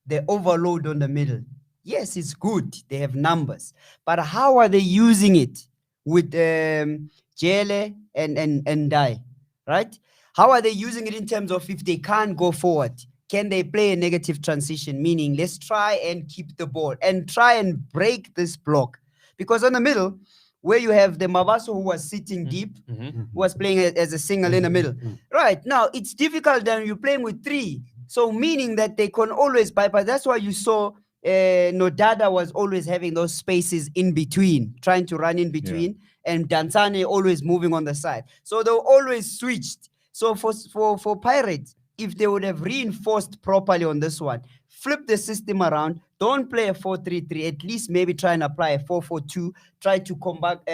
S2: the overload on the middle. Yes, it's good. They have numbers, but how are they using it with Jele and Dai, right? How are they using it in terms of if they can't go forward? Can they play a negative transition? Meaning, let's try and keep the ball and try and break this block. Because on the middle, where you have the Mabaso who was sitting deep, who was playing as a single in the middle. Right, now, it's difficult when you're playing with three. So meaning that they can always bypass. That's why you saw Nodada was always having those spaces in between, trying to run in between, and Dansane always moving on the side. So they were always switched. So for Pirates, if they would have reinforced properly on this one, flip the system around, don't play a 4-3-3, at least maybe try and apply a 4-4-2, try to compact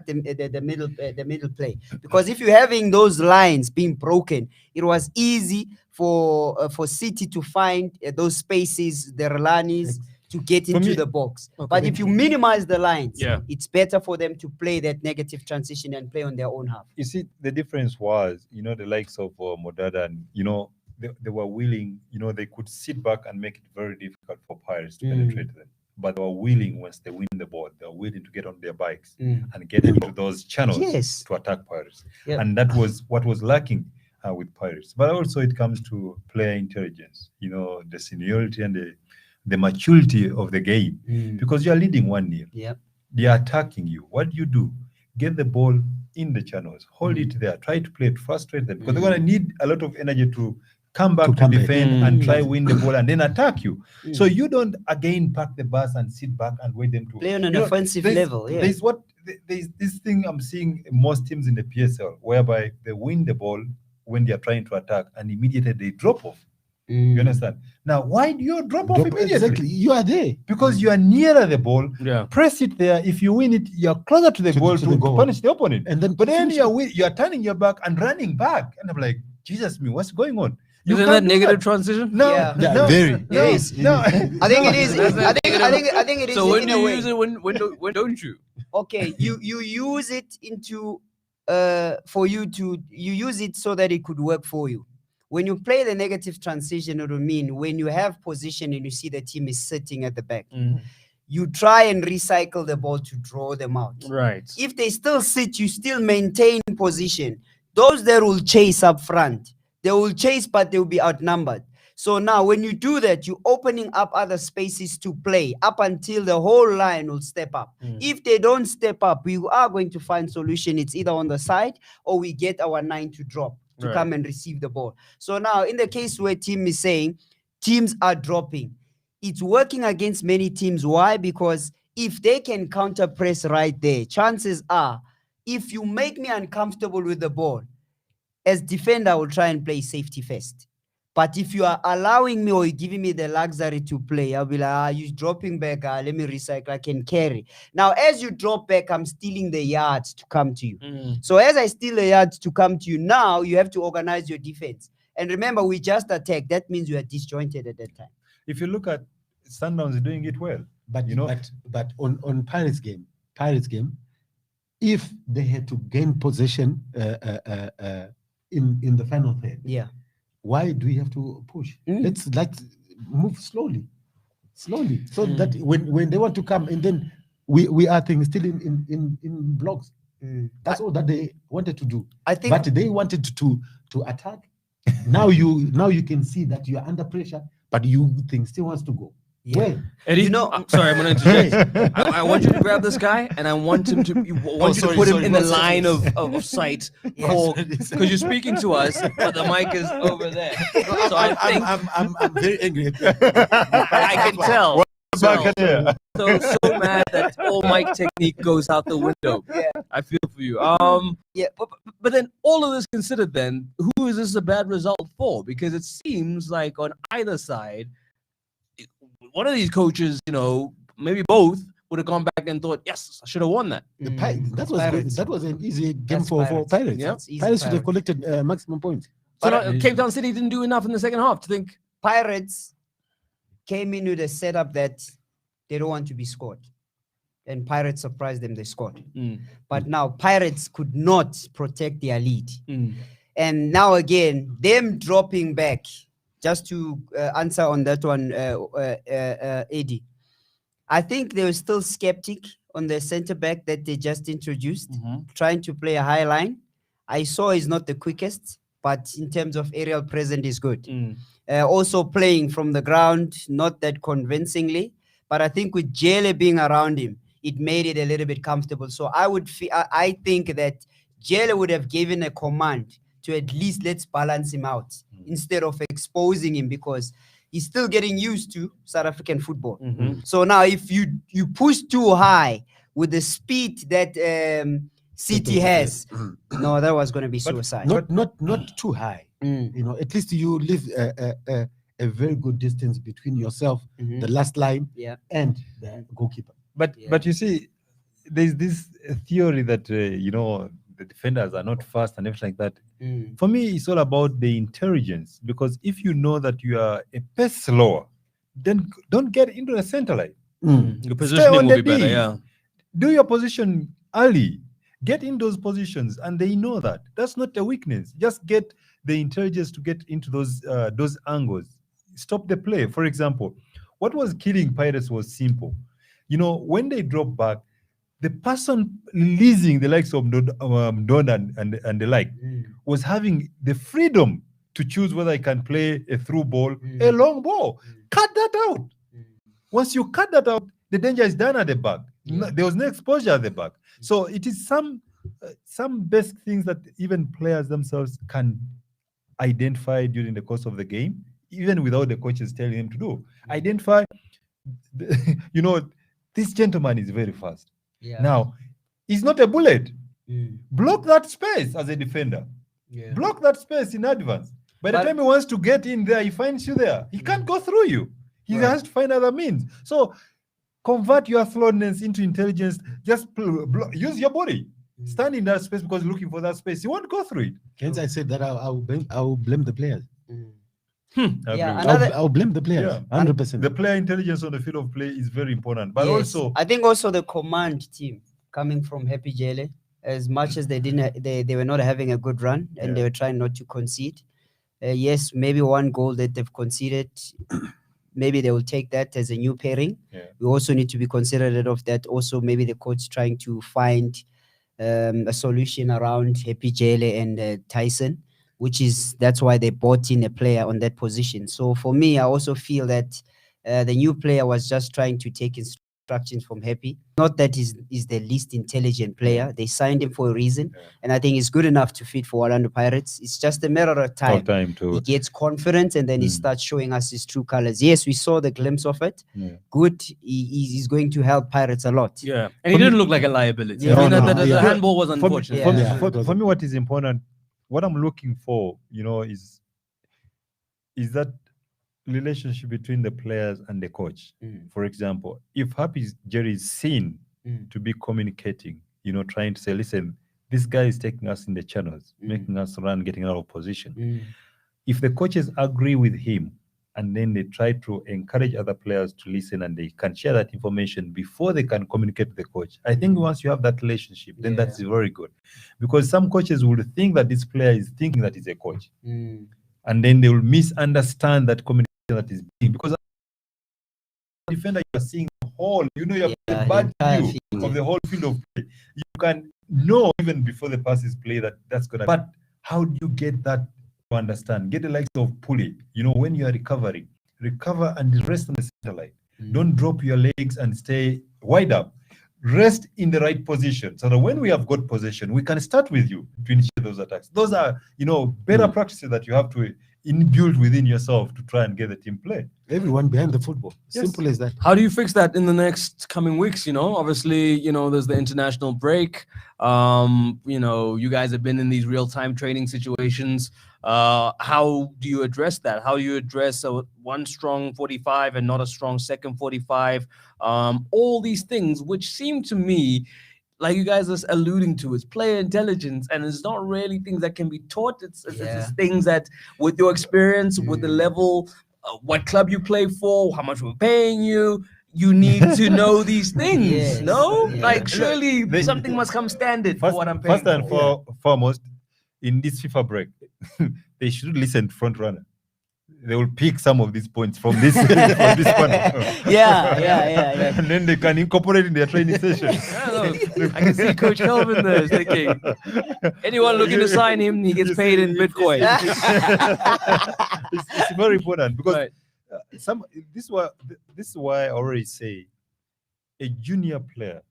S2: the middle play. Because if you're having those lines being broken, it was easy for City to find those spaces, the Relanis, to get into the box. Okay. But if you minimize the lines, it's better for them to play that negative transition and play on their own half.
S4: You see, the difference was, the likes of Modada, and, they were willing, they could sit back and make it very difficult for Pirates to penetrate them. But they were willing, once they win the ball, they were willing to get on their bikes and get into those channels to attack Pirates. And that was what was lacking with Pirates. But also it comes to player intelligence, the seniority and the maturity of the game, because you are leading 1-0. They are attacking you. What do? Get the ball in the channels, hold it there, try to play it, frustrate them, because they're going to need a lot of energy to come back to defend and try win the ball and then attack you. So you don't again pack the bus and sit back and wait them to
S2: play on an offensive level.
S4: There's this thing I'm seeing in most teams in the PSL, whereby they win the ball when they are trying to attack and immediately they drop off. You understand? Now, why do you drop off immediately?
S3: Exactly. You are there.
S4: Because you are nearer the ball. Press it there. If you win it, you're closer to the goal to punish the opponent. But then you're turning your back and running back. And I'm like, Jesus me, what's going on?
S1: Isn't that negative transition?
S4: No,
S3: very.
S2: No. I think it is. I think it is.
S1: So when do you use it? When don't you?
S2: Okay, you use it into you use it so that it could work for you. When you play the negative transition, it will mean when you have position and you see the team is sitting at the back, you try and recycle the ball to draw them out.
S1: Right.
S2: If they still sit, you still maintain position. Those that will chase up front, they will chase, but they will be outnumbered. So now when you do that, you're opening up other spaces to play up until the whole line will step up. If they don't step up, we are going to find solution. It's either on the side or we get our 9 to drop to come and receive the ball. So now in the case where team is saying teams are dropping, it's working against many teams. Why? Because if they can counter press right there, chances are if you make me uncomfortable with the ball, as defender, I will try and play safety first. But if you are allowing me or you're giving me the luxury to play, I'll be like, you're dropping back, let me recycle, I can carry. Now, as you drop back, I'm stealing the yards to come to you. So as I steal the yards to come to you, now you have to organize your defense. And remember, we just attacked. That means you are disjointed at that time.
S4: If you look at Sundowns doing it well,
S3: but but on Pirates game, if they had to gain possession in the final third, why do we have to push? Let's move slowly, so that when they want to come, and then we are still in blocks. That's all that they wanted to do. I think, but they wanted to attack. now you can see that you are under pressure, but you think still wants to go. Well,
S1: Eddie, I'm sorry, I'm going to interject. I want you to grab this guy, and I want him to put him in the line of sight, because you're speaking to us, but the mic is over there. So I think
S3: I'm very angry.
S1: I can tell. So mad that all mic technique goes out the window. I feel for you. But then all of this considered, then who is this a bad result for? Because it seems like on either side, one of these coaches, maybe both, would have gone back and thought, yes, I should have won that.
S3: That was an easy game for Pirates. Yeah? Pirates should have collected maximum points.
S1: So Cape Town City didn't do enough in the second half to think.
S2: Pirates came in with a setup that they don't want to be scored. And Pirates surprised them, they scored. But now Pirates could not protect their lead. And now again, them dropping back, just to answer on that one, Eddie, I think they were still skeptic on the center back that they just introduced, trying to play a high line. I saw he's not the quickest, but in terms of aerial presence, is good. Also playing from the ground, not that convincingly, but I think with Jele being around him, it made it a little bit comfortable. So I think that Jele would have given a command to at least let's balance him out instead of exposing him, because he's still getting used to South African football. So now if you push too high with the speed that City has, no, that was going to be suicide.
S3: Not too high. At least you leave a very good distance between yourself, the last line, and the goalkeeper.
S4: But you see, there's this theory that the defenders are not fast and everything like that. For me, it's all about the intelligence, because if you know that you are a pace slower, then don't get into the center line.
S1: Your positioning will be better,
S4: Do your position early. Get in those positions, and they know that. That's not a weakness. Just get the intelligence to get into those angles. Stop the play. For example, what was killing Pirates was simple. When they drop back, the person releasing the likes of Don and the like was having the freedom to choose whether I can play a through ball, a long ball. Cut that out. Once you cut that out, the danger is done at the back. There was no exposure at the back. So it is some basic things that even players themselves can identify during the course of the game, even without the coaches telling them to do. Identify, this gentleman is very fast. Now, he's not a bullet. Block that space as a defender. Block that space in advance. By the time he wants to get in there, he finds you there. He can't go through you. He has to find other means. So convert your slowness into intelligence. Just use your body. Stand in that space because looking for that space. You won't go through it.
S3: Hence, I said that I'll blame the players.
S2: I'll
S3: blame the players. 100%.
S4: The player intelligence on the field of play is very important. But also,
S2: I think also the command team coming from Happy Jele, as much as they were not having a good run and they were trying not to concede. Yes, maybe one goal that they've conceded, maybe they will take that as a new pairing. We also need to be considerate of that. Also, maybe the coach trying to find a solution around Happy Jele and Tyson, that's why they brought in a player on that position. So for me, I also feel that the new player was just trying to take instructions from Happy. Not that he's the least intelligent player. They signed him for a reason, and I think he's good enough to fit for Orlando Pirates. It's just a matter of time. He gets confident, and then he starts showing us his true colors. Yes, we saw the glimpse of it. Good. He's going to help Pirates a lot.
S1: And he didn't look like a liability. The handball was unfortunate.
S4: For me, what is important, what I'm looking for, is is that relationship between the players and the coach. For example, if Happy Jerry is seen to be communicating, trying to say, listen, this guy is taking us in the channels, making us run, getting out of position. If the coaches agree with him and then they try to encourage other players to listen and they can share that information before they can communicate with the coach, I think once you have that relationship, then that's very good. Because some coaches will think that this player is thinking that he's a coach. And then they will misunderstand that communication that is being, because defender, you are seeing the whole, you have a bad view of the whole field of play. You can know even before the pass is played that's going to, but how do you get that to understand? Get the likes of pulley, when you are recovering, recover and rest on the center line. Don't drop your legs and stay wide up. Rest in the right position so that when we have got possession, we can start with you to initiate those attacks. Those are, better practices that you have to inbuild within yourself to try and get the team play.
S3: Everyone behind the football. Simple as that.
S1: How do you fix that in the next coming weeks? Obviously, there's the international break. You guys have been in these real-time training situations. How do you address that? How do you address one strong 45 and not a strong second 45? All these things, which seem to me, like you guys are alluding to, it's player intelligence, and it's not really things that can be taught. It's things that, with your experience, with the level, what club you play for, how much we're paying you, you need to know these things. Like surely something must come standard for what I'm paying.
S4: First and foremost, in this FIFA break, they should listen to front runner. They will pick some of these points from this one.
S2: Yeah.
S4: And then they can incorporate in their training session.
S1: I can see Coach Kelvin there thinking, anyone looking to sign him, he gets paid in Bitcoin.
S4: It's very important because this is why I already say a junior player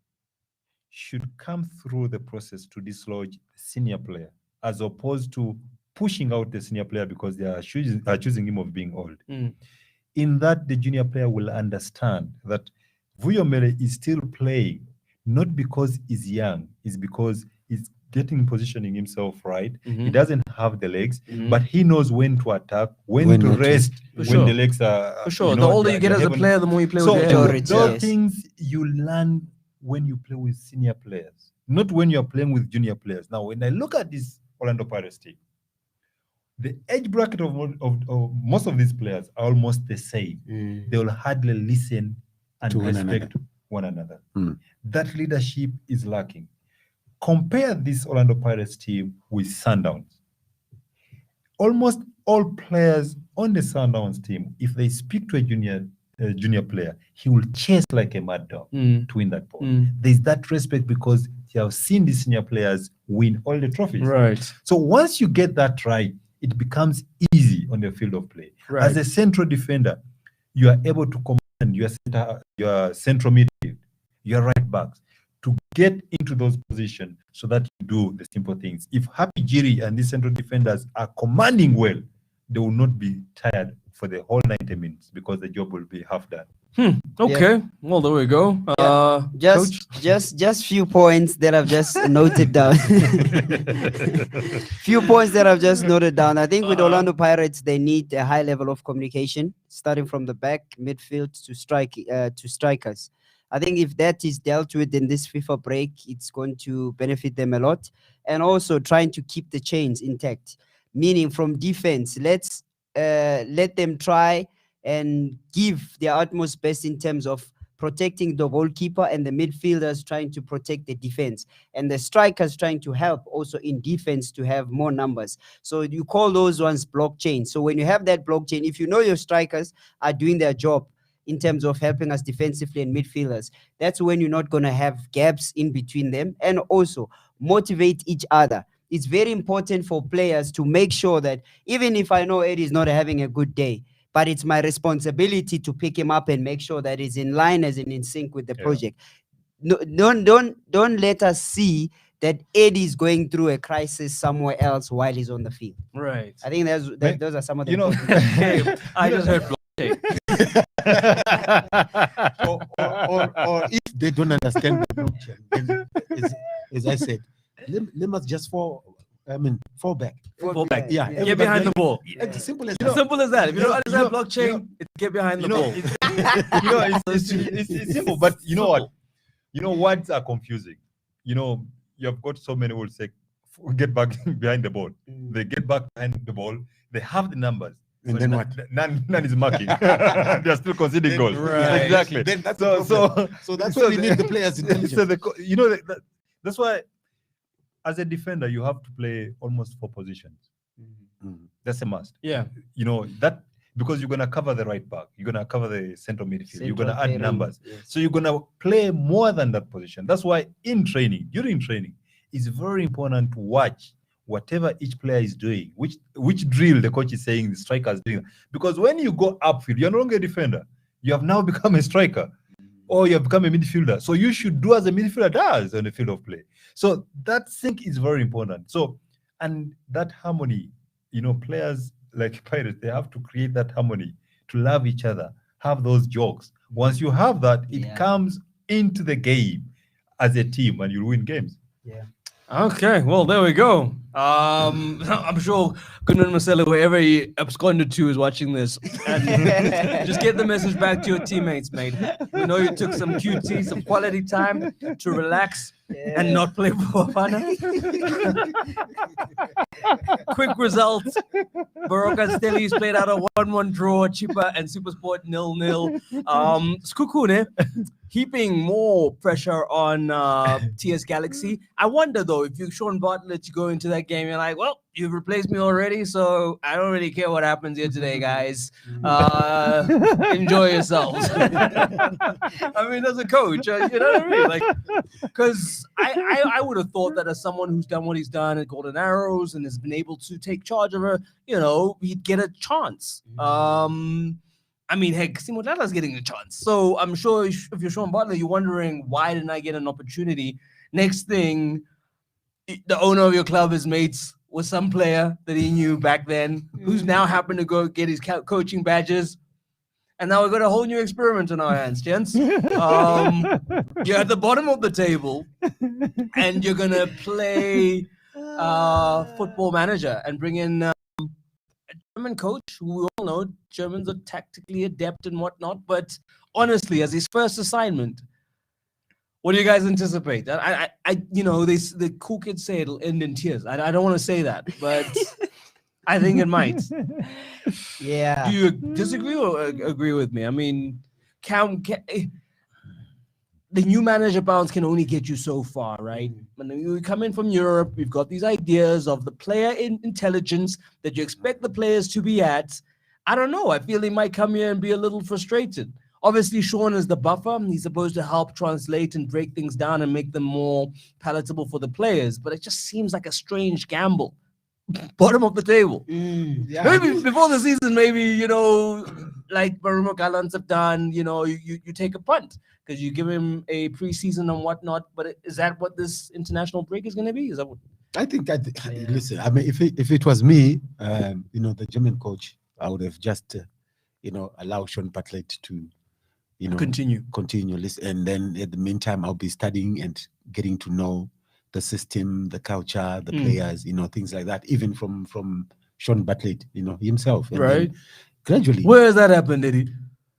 S4: should come through the process to dislodge a senior player, as opposed to pushing out the senior player because they are choosing him of being old. In that, the junior player will understand that Vuyomele is still playing, not because he's young, it's because he's positioning himself right. He doesn't have the legs, but he knows when to attack, when to rest, when the legs are.
S1: For sure. The older you get as a player, the more you play with
S4: the those things you learn when you play with senior players, not when you're playing with junior players. Now, when I look at this Orlando Pirates team, the age bracket of most of these players are almost the same. They will hardly listen and respect one another. That leadership is lacking. Compare this Orlando Pirates team with Sundowns. Almost all players on the Sundowns team, if they speak to a junior player, he will chase like a mad dog to win that ball. There's that respect because you have seen these senior players win all the trophies.
S1: Right.
S4: So once you get that right, it becomes easy on the field of play. Right. As a central defender, you are able to command your central midfield, your right backs, to get into those positions so that you do the simple things. If Happy Jiri and these central defenders are commanding well, they will not be tired for the whole 90 minutes because the job will be half done.
S1: Okay. Well, there we go.
S2: Just few points that I've just noted down. Few points that I've just noted down. I think with Orlando Pirates, they need a high level of communication, starting from the back, midfield to strikers. I think if that is dealt with in this FIFA break, it's going to benefit them a lot. And also trying to keep the chains intact, meaning from defense, let's let them try and give their utmost best in terms of protecting the goalkeeper and the midfielders trying to protect the defense and the strikers trying to help also in defense to have more numbers. So you call those ones blockchain. So when you have that blockchain, if you know your strikers are doing their job in terms of helping us defensively and midfielders, that's when you're not going to have gaps in between them, and also motivate each other. It's very important for players to make sure that even if I know Eddie's not having a good day, but it's my responsibility to pick him up and make sure that he's in line as in sync with the project. No, don't let us see that Eddie's going through a crisis somewhere else while he's on the field.
S1: Right.
S2: I think those are some of the
S1: I just heard blockchain.
S3: or if they don't understand the blockchain, then, as I said, let us just for I mean, fall back.
S1: Fall back.
S3: Yeah,
S1: Get
S3: everybody
S1: behind the
S3: like-
S1: ball.
S3: It's simple as
S1: It's simple as that. If you don't understand
S4: you know-
S1: blockchain, it's get behind the
S4: You know,
S1: ball.
S4: it's simple, but you know
S1: Simple.
S4: what? Words are confusing. You have got so many who will say, get back behind the ball. They get back behind the ball. They have the numbers.
S3: And then what?
S4: None is marking. They are still conceding goals.
S1: Right.
S4: Exactly.
S3: Then that's the problem. So that's why we need the players' intelligence.
S4: So that's why, as a defender, you have to play almost 4 positions. That's a must.
S1: Yeah.
S4: That because you're gonna cover the right back, you're gonna cover the central midfield, you're gonna add
S2: Central
S4: numbers.
S2: pairing, yes.
S4: So you're gonna play more than that position. That's why during training, it's very important to watch whatever each player is doing, which drill the coach is saying the striker is doing. Because when you go upfield, you're no longer a defender. You have now become a striker, or you have become a midfielder. So you should do as a midfielder does on the field of play. So that sync is very important. So, and that harmony, players like Pirates, they have to create that harmony to love each other, have those jokes. Once you have that, it comes into the game as a team and you win games.
S2: Yeah.
S1: Okay, well, there we go. I'm sure Gunnar Marcelo, wherever he absconded to, is watching this. And just get the message back to your teammates, mate. We know you took some QT, some quality time to relax and not play for Bafana. Quick results. Baroka Stellies played out a 1-1 draw, Chipa and Supersport 0-0. Skukune heaping more pressure on TS Galaxy. I wonder though, if you're Sean Bartlett, you go into that game, you're like, well, you've replaced me already, so I don't really care what happens here today, guys. Enjoy yourselves. I mean, as a coach, you know what I mean? Like, because I would have thought that as someone who's done what he's done at Golden Arrows and has been able to take charge of her, he'd get a chance. I mean, heck, Simo Lala's getting a chance. So I'm sure if you're Sean Butler, you're wondering, why didn't I get an opportunity? Next thing, the owner of your club is mates with some player that he knew back then, who's now happened to go get his coaching badges. And now we've got a whole new experiment on our hands, gents. You're at the bottom of the table, and you're going to play Football Manager and bring in a German coach, who we all know Germans are tactically adept and whatnot. But honestly, as his first assignment, what do you guys anticipate? The cool kids say it'll end in tears. I don't want to say that, but I think it might.
S2: Yeah.
S1: Do you disagree or agree with me? I mean, the new manager bounce can only get you so far, right? When you come in from Europe, we've got these ideas of the player intelligence that you expect the players to be at. I don't know. I feel he might come here and be a little frustrated. Obviously, Sean is the buffer. He's supposed to help translate and break things down and make them more palatable for the players. But it just seems like a strange gamble. Bottom of the table.
S3: Yeah.
S1: Maybe before the season, like Barumo Gallants have done, you take a punt because you give him a preseason and whatnot. But is that what this international break is going to be? Is that what?
S3: I think listen, I mean, if it was me, the German coach, I would have just, allow Sean Bartlett to,
S1: Continue.
S3: Listen, and then at the meantime, I'll be studying and getting to know the system, the culture, the players, things like that, even from Sean Bartlett, himself. And
S1: Right.
S3: Gradually.
S1: Where has that happened, Eddie?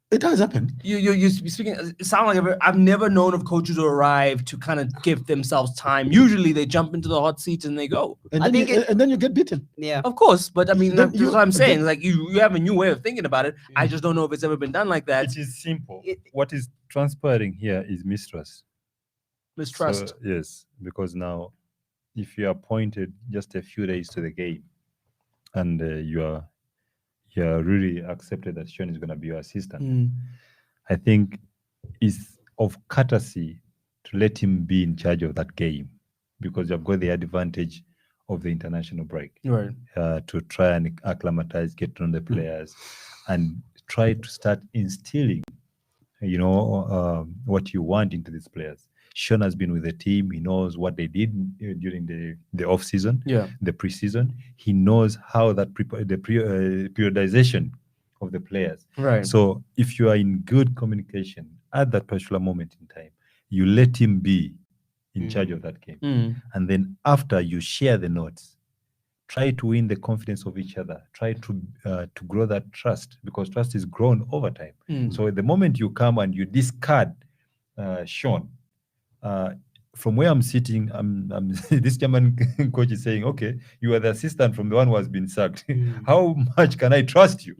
S3: It has happened.
S1: You speaking. It sounds like I've never known of coaches who arrive to kind of give themselves time. Usually they jump into the hot seat and they go.
S3: And then you get beaten.
S2: Yeah.
S1: Of course, but I mean,
S3: Then
S1: that's what I'm saying. Like you have a new way of thinking about it. I just don't know if it's ever been done like that.
S4: It is simple. What is transpiring here is mistrust.
S1: Mistrust.
S4: So, yes, because now, if you are appointed just a few days to the game, and you are really accepted that Sean is going to be your assistant, I think it's of courtesy to let him be in charge of that game, because you've got the advantage of the international break,
S1: Right.
S4: to try and acclimatize, get to know the players, and try to start instilling, what you want into these players. Sean has been with the team. He knows what they did during the off season, the preseason. He knows how that periodization of the players.
S1: Right.
S4: So if you are in good communication at that particular moment in time, you let him be in charge of that game, and then after you share the notes, try to win the confidence of each other, try to grow that trust, because trust is grown over time. So the moment you come and you discard Sean, from where I'm sitting, I'm this German coach is saying, okay, you are the assistant from the one who has been sacked. How much can I trust you?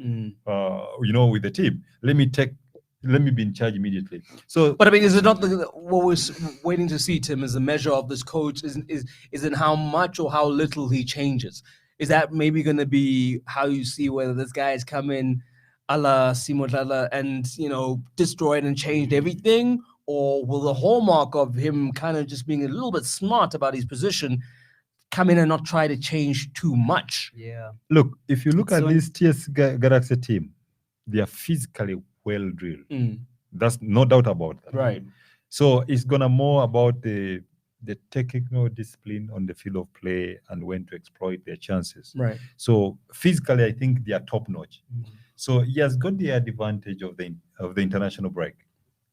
S4: With the team, let me be in charge immediately. So,
S1: but I mean, is it not what we're waiting to see, Tim, is a measure of this coach? Is in how much or how little he changes? Is that maybe going to be how you see whether this guy has come in, a la Simodala, and destroyed and changed everything? Or will the hallmark of him kind of just being a little bit smart about his position come in and not try to change too much?
S2: Yeah.
S4: Look, if you look at this TS Galaxy team, they are physically well drilled. That's no doubt about that.
S1: Right.
S4: So it's gonna more about the technical discipline on the field of play and when to exploit their chances.
S1: Right.
S4: So physically, I think they are top notch. So he has got the advantage of the international break,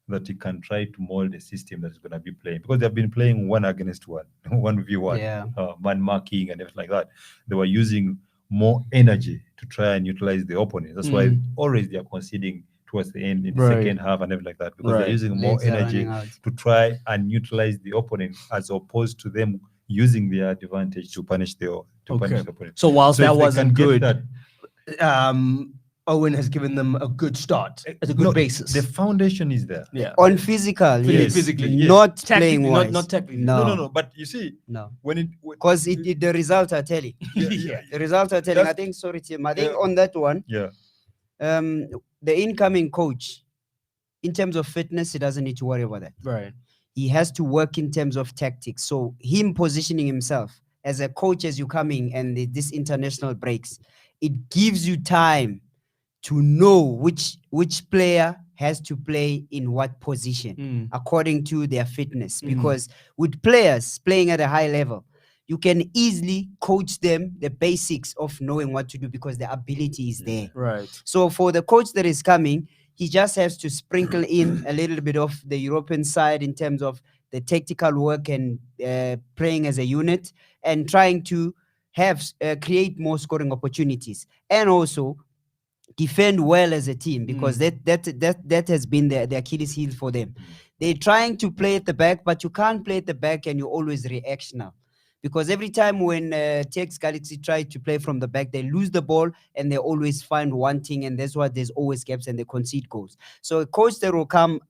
S4: that he can try to mold the system that is going to be playing, because they've been playing 1-against-1, 1v1, man marking and everything like that. They were using more energy to try and utilize the opponent. That's why always they are conceding towards the end in the second half and everything like that, because they're using more energy to try and neutralize the opponent, as opposed to them using their advantage to punish the opponent.
S1: So whilst that wasn't good, Owen has given them a good start, as a good basis.
S4: The foundation is there.
S1: Yeah.
S2: On physical, yes.
S1: Physically, yes.
S2: Not
S1: Tactically,
S2: playing wise.
S1: not technically.
S4: No. But you see,
S2: because the results are telling. The results are telling. I think, sorry, Tim. I think on that one, the incoming coach, in terms of fitness, he doesn't need to worry about that.
S1: Right.
S2: He has to work in terms of tactics. So him positioning himself as a coach as you coming and this international breaks, it gives you time to know which player has to play in what position according to their fitness. Because with players playing at a high level, you can easily coach them the basics of knowing what to do, because the ability is there.
S1: Right.
S2: So for the coach that is coming, he just has to sprinkle in a little bit of the European side in terms of the tactical work and playing as a unit, and trying to have create more scoring opportunities, and also defend well as a team, because that has been the Achilles heel for them. They're trying to play at the back, but you can't play at the back and you're always reactional, because every time when TX Galaxy try to play from the back, they lose the ball and they always find one thing, and that's why there's always gaps and they concede goals. So a coach that will come,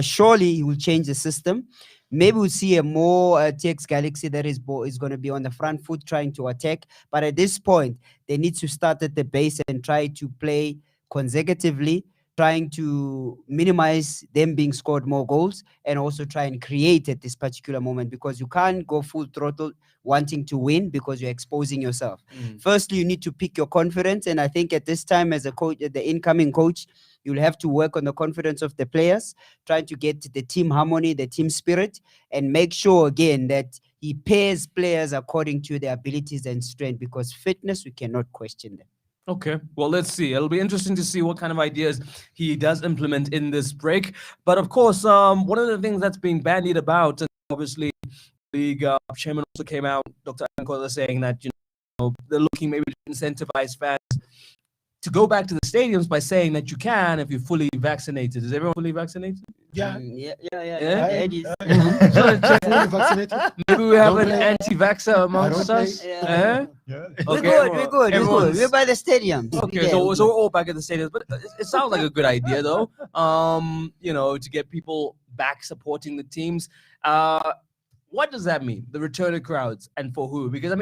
S2: surely he will change the system. Maybe we'll see a more TX Galaxy that is going to be on the front foot trying to attack. But at this point, they need to start at the base and try to play consecutively, trying to minimize them being scored more goals, and also try and create at this particular moment, because you can't go full throttle wanting to win, because you're exposing yourself. Firstly, you need to pick your confidence. And I think at this time, as a coach, the incoming coach, you'll have to work on the confidence of the players, trying to get the team harmony, the team spirit, and make sure again that he pairs players according to their abilities and strength, because fitness, we cannot question them.
S1: Okay, well, let's see. It'll be interesting to see what kind of ideas he does implement in this break. But of course, one of the things that's being bandied about, and obviously the league chairman also came out, Dr. Ankola, saying that they're looking maybe to incentivize fans to go back to the stadiums by saying that you can if you're fully vaccinated. Is everyone fully vaccinated?
S2: Yeah.
S1: It is.
S3: Fully vaccinated.
S1: Maybe we have an anti-vaxxer amongst us.
S2: Yeah.
S1: Okay,
S2: We're good. We're by the stadiums.
S1: Okay, so we're all back at the stadiums, but it sounds like a good idea, though. To get people back supporting the teams. What does that mean? The return of crowds, and for who? Because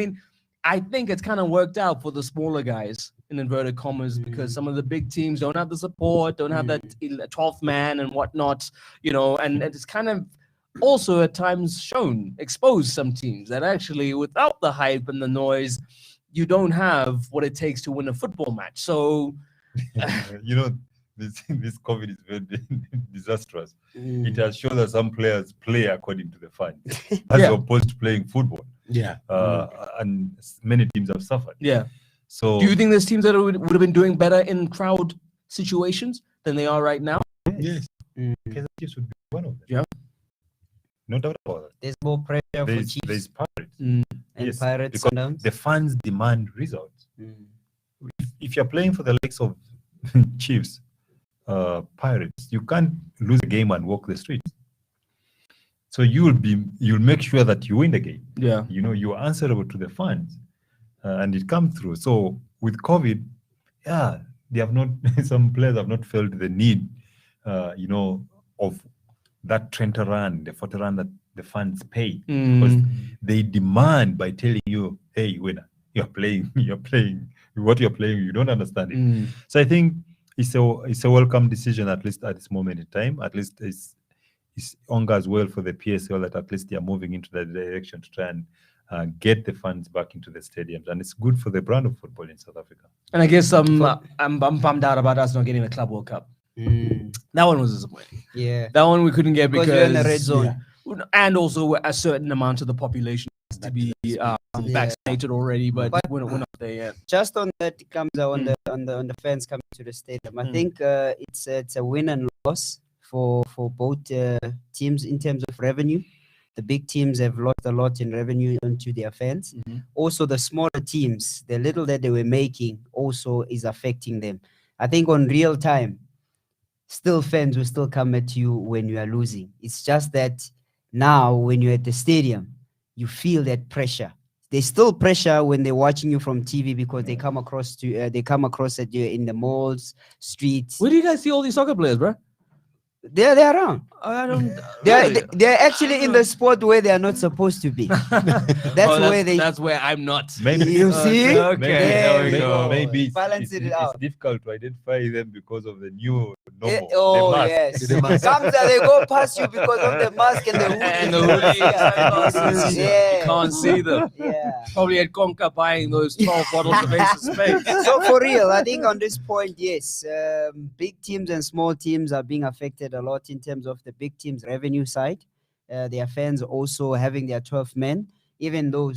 S1: I think it's kind of worked out for the smaller guys, in inverted commas, because some of the big teams don't have the support, don't have that 12th man and whatnot, and it's kind of also at times exposed some teams that actually, without the hype and the noise, you don't have what it takes to win a football match. So,
S4: this COVID is very disastrous. It has shown that some players play according to the fans, as opposed to playing football.
S3: Yeah.
S4: And many teams have suffered.
S1: Yeah.
S4: So,
S1: do you think there's teams that would have been doing better in crowd situations than they are right now?
S3: Yes.
S4: Kaizer Chiefs would be one of them.
S1: Yeah.
S4: No doubt about it.
S2: There's more pressure for Chiefs
S4: There's Pirates.
S2: and
S4: Yes,
S2: Pirates.
S4: because
S2: Sundowns.
S4: the fans demand results. If you're playing for the likes of Chiefs, Pirates, you can't lose a game and walk the streets. So you'll make sure that you win the game.
S1: Yeah.
S4: You know, you're answerable to the fans, and it comes through. So with COVID, yeah, they have not. Some players have not felt the need, of that 20 run, the 40 run that the fans pay, because they demand by telling you, "Hey, winner, you're playing, what you're playing, you don't understand it." So I think it's a welcome decision, at least at this moment in time. At least it's augurs well for the PSL that at least they are moving into that direction to try and get the fans back into the stadiums, and it's good for the brand of football in South Africa.
S1: And I guess I'm bummed out about us not getting the Club World Cup. That one was disappointing.
S2: Yeah,
S1: that one we couldn't get because
S2: you're in the red zone,
S1: and also a certain amount of the population has to be vaccinated already, but we're not there yet.
S2: Just on that, it comes out on the fans coming to the stadium. I think it's a win and loss for both teams in terms of revenue. The big teams have lost a lot in revenue onto their fans. Also, the smaller teams, the little that they were making also is affecting them. I think on real time, still fans will still come at you when you are losing. It's just that now when you're at the stadium, you feel that pressure. There's still pressure when they're watching you from TV because they come across at you in the malls, streets.
S1: Where do you guys see all these soccer players, bro?
S2: They're around.
S1: I don't.
S2: They're actually in the sport where they are not supposed to be. That's where
S1: I'm not.
S4: Maybe
S2: you see.
S1: Okay, there we go.
S4: Maybe
S2: balance it out.
S4: It's difficult to identify them because of the new normal.
S2: Oh
S4: the mask.
S2: yes.
S3: The mask.
S2: Sometimes they go past you because of the mask and the hoodie.
S1: And the hoodie.
S2: Yeah.
S1: You can't see them.
S2: Yeah.
S1: Probably at Conca buying those 12 bottles of Ace of Spades.
S2: So for real, I think on this point, yes, big teams and small teams are being affected a lot in terms of the big teams' revenue side. Their fans also having their 12 men, even though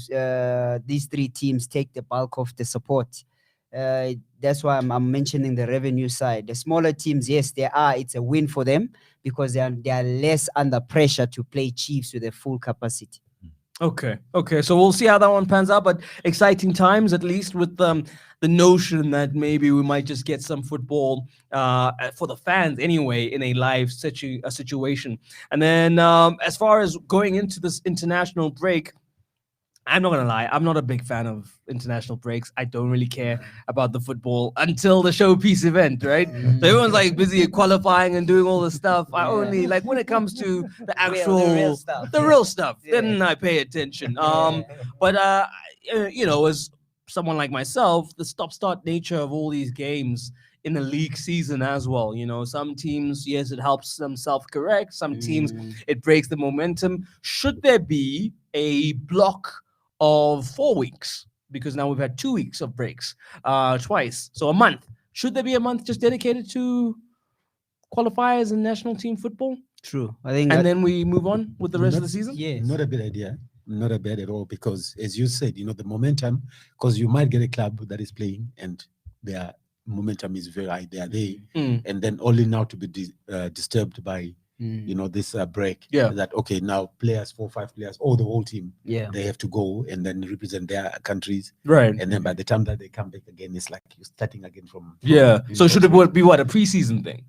S2: these three teams take the bulk of the support. That's why I'm mentioning the revenue side. The smaller teams, yes, it's a win for them because they are less under pressure to play Chiefs with a full capacity.
S1: Okay. So we'll see how that one pans out, but exciting times, at least with the notion that maybe we might just get some football for the fans anyway in a live situation. And then as far as going into this international break, I'm not going to lie, I'm not a big fan of international breaks. I don't really care about the football until the showpiece event, right? So everyone's like busy qualifying and doing all the stuff. I only like when it comes to the actual, the real stuff, then I pay attention. But as someone like myself, the stop-start nature of all these games in the league season as well. Some teams, yes, it helps them self-correct. Some teams, it breaks the momentum. Should there be a block of 4 weeks? Because now we've had 2 weeks of breaks, twice. So a month. Should there be a month just dedicated to qualifiers and national team football?
S2: True. I think.
S1: And then we move on with the rest of the season?
S2: Yes.
S3: Not a bad idea. Not a bad at all, because as you said, the momentum, because you might get a club that is playing and their momentum is very high. They are there. And then only now to be disturbed by this break. That okay, now players, 4 or 5 players, or the whole team, they have to go and then represent their countries.
S1: Right.
S3: And then by the time that they come back again, it's like you're starting again from
S1: So should it be what, a preseason thing?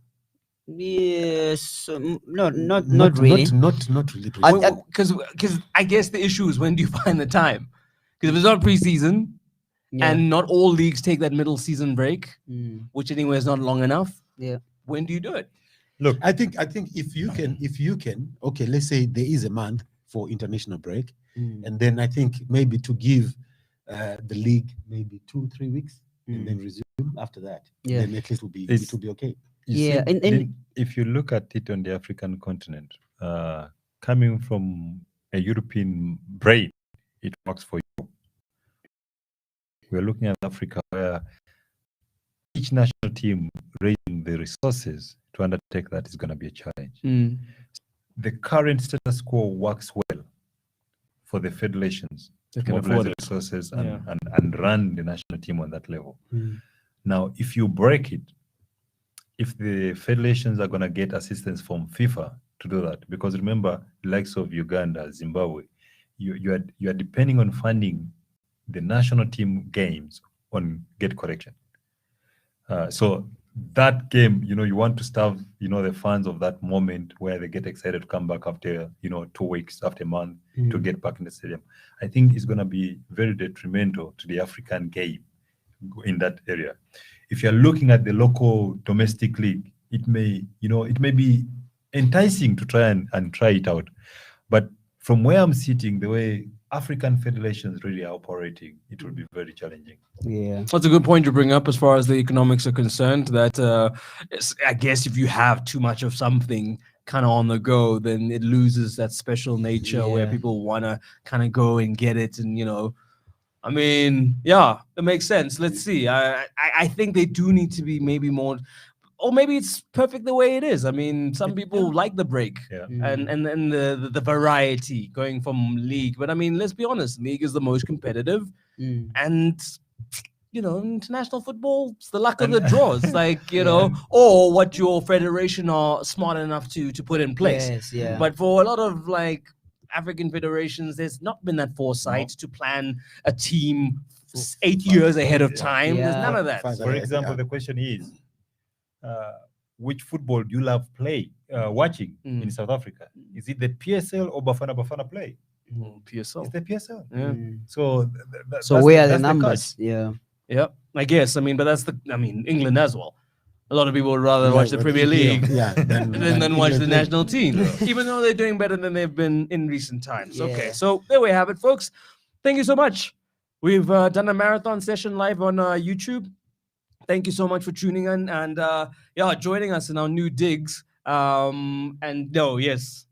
S2: Yes, not really.
S3: Not really.
S1: Because I guess the issue is, when do you find the time? Because if it's not preseason, and not all leagues take that middle season break, which anyway is not long enough. When do you do it?
S3: Look, I think if you can, okay, let's say there is a month for international break, and then I think maybe to give the league maybe 2-3 weeks, and then resume after that. Then at least it will be okay.
S2: And
S4: if you look at it on the African continent, coming from a European brain, it works for you. We're looking at Africa, where each national team raising the resources to undertake that is going to be a challenge. The current status quo works well for the federations to mobilize the resources and run the national team on that level. Now, if you break it, if the federations are going to get assistance from FIFA to do that, because remember, the likes of Uganda, Zimbabwe, you are depending on funding the national team games on Get Correction. So that game, you want to starve, the fans of that moment where they get excited to come back after, 2 weeks, after a month, to get back in the stadium. I think it's going to be very detrimental to the African game in that area. If you're looking at the local domestic league, it may be enticing to try and try it out. But from where I'm sitting, the way African federations really are operating, it will be very challenging.
S2: Yeah,
S1: that's a good point to bring up as far as the economics are concerned. That I guess if you have too much of something kind of on the go, then it loses that special nature where people want to kind of go and get it. And I mean, yeah, it makes sense. Let's see. I think they do need to be maybe more. Or maybe it's perfect the way it is. I mean, some people like the break and the variety going from league. But I mean, let's be honest, league is the most competitive. And, international football, it's the luck of the draw. It's like, or what your federation are smart enough to put in place.
S2: Yes, yeah.
S1: But for a lot of African federations, there's not been that foresight to plan a team 8 years ahead of time.
S2: Yeah.
S1: There's none of that.
S4: For example, the question is, which football do you love watching in South Africa? Is it the PSL or Bafana play?
S1: PSL.
S4: It's the PSL.
S1: Yeah.
S4: So
S2: where are the numbers? Yeah.
S1: I guess. I mean, but England as well. A lot of people would rather watch the Premier League than watch the national team, even though they're doing better than they've been in recent times.
S2: Yeah.
S1: Okay, so there we have it, folks. Thank you so much. We've done a marathon session live on YouTube. Thank you so much for tuning in and joining us in our new digs. And no, yes.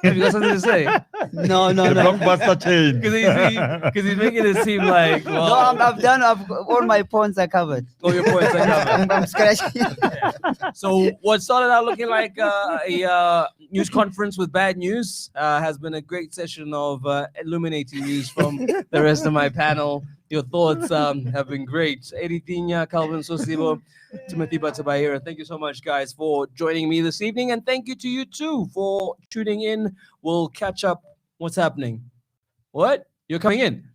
S1: Have you got something to say?
S2: No.
S4: Blockbuster chain.
S1: Because he's making it seem like, well,
S2: I've all my points are covered.
S1: all your points are covered.
S2: I'm scratching.
S1: So what started out looking like a news conference with bad news has been a great session of illuminating news from the rest of my panel. Your thoughts have been great. Eritinya, Calvin Sosibo, Timothy Batabayera. Thank you so much, guys, for joining me this evening. And thank you to you, too, for tuning in. We'll catch up. What's happening? What? You're coming in?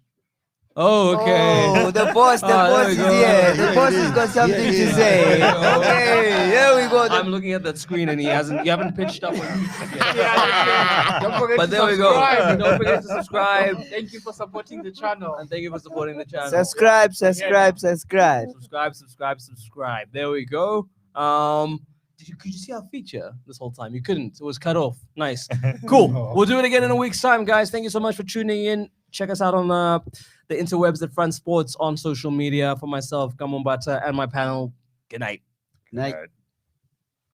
S1: Oh, okay.
S2: Oh, the boss is here. The boss has got something to say. Okay, here we go.
S1: I'm looking at that screen and you haven't pitched up on YouTube yet.
S5: Don't forget
S1: But
S5: to
S1: there we go.
S5: subscribe.
S1: Don't forget to subscribe.
S5: Thank you for supporting the channel.
S1: And thank you for supporting the channel.
S2: Subscribe.
S1: Subscribe. There we go. Could you see our feature this whole time? You couldn't. It was cut off. Nice. Cool. We'll do it again in a week's time, guys. Thank you so much for tuning in. Check us out on the interwebs at Front Sports on social media. For myself, Kamumbata, and my panel. Good night.
S2: Night.
S4: Right.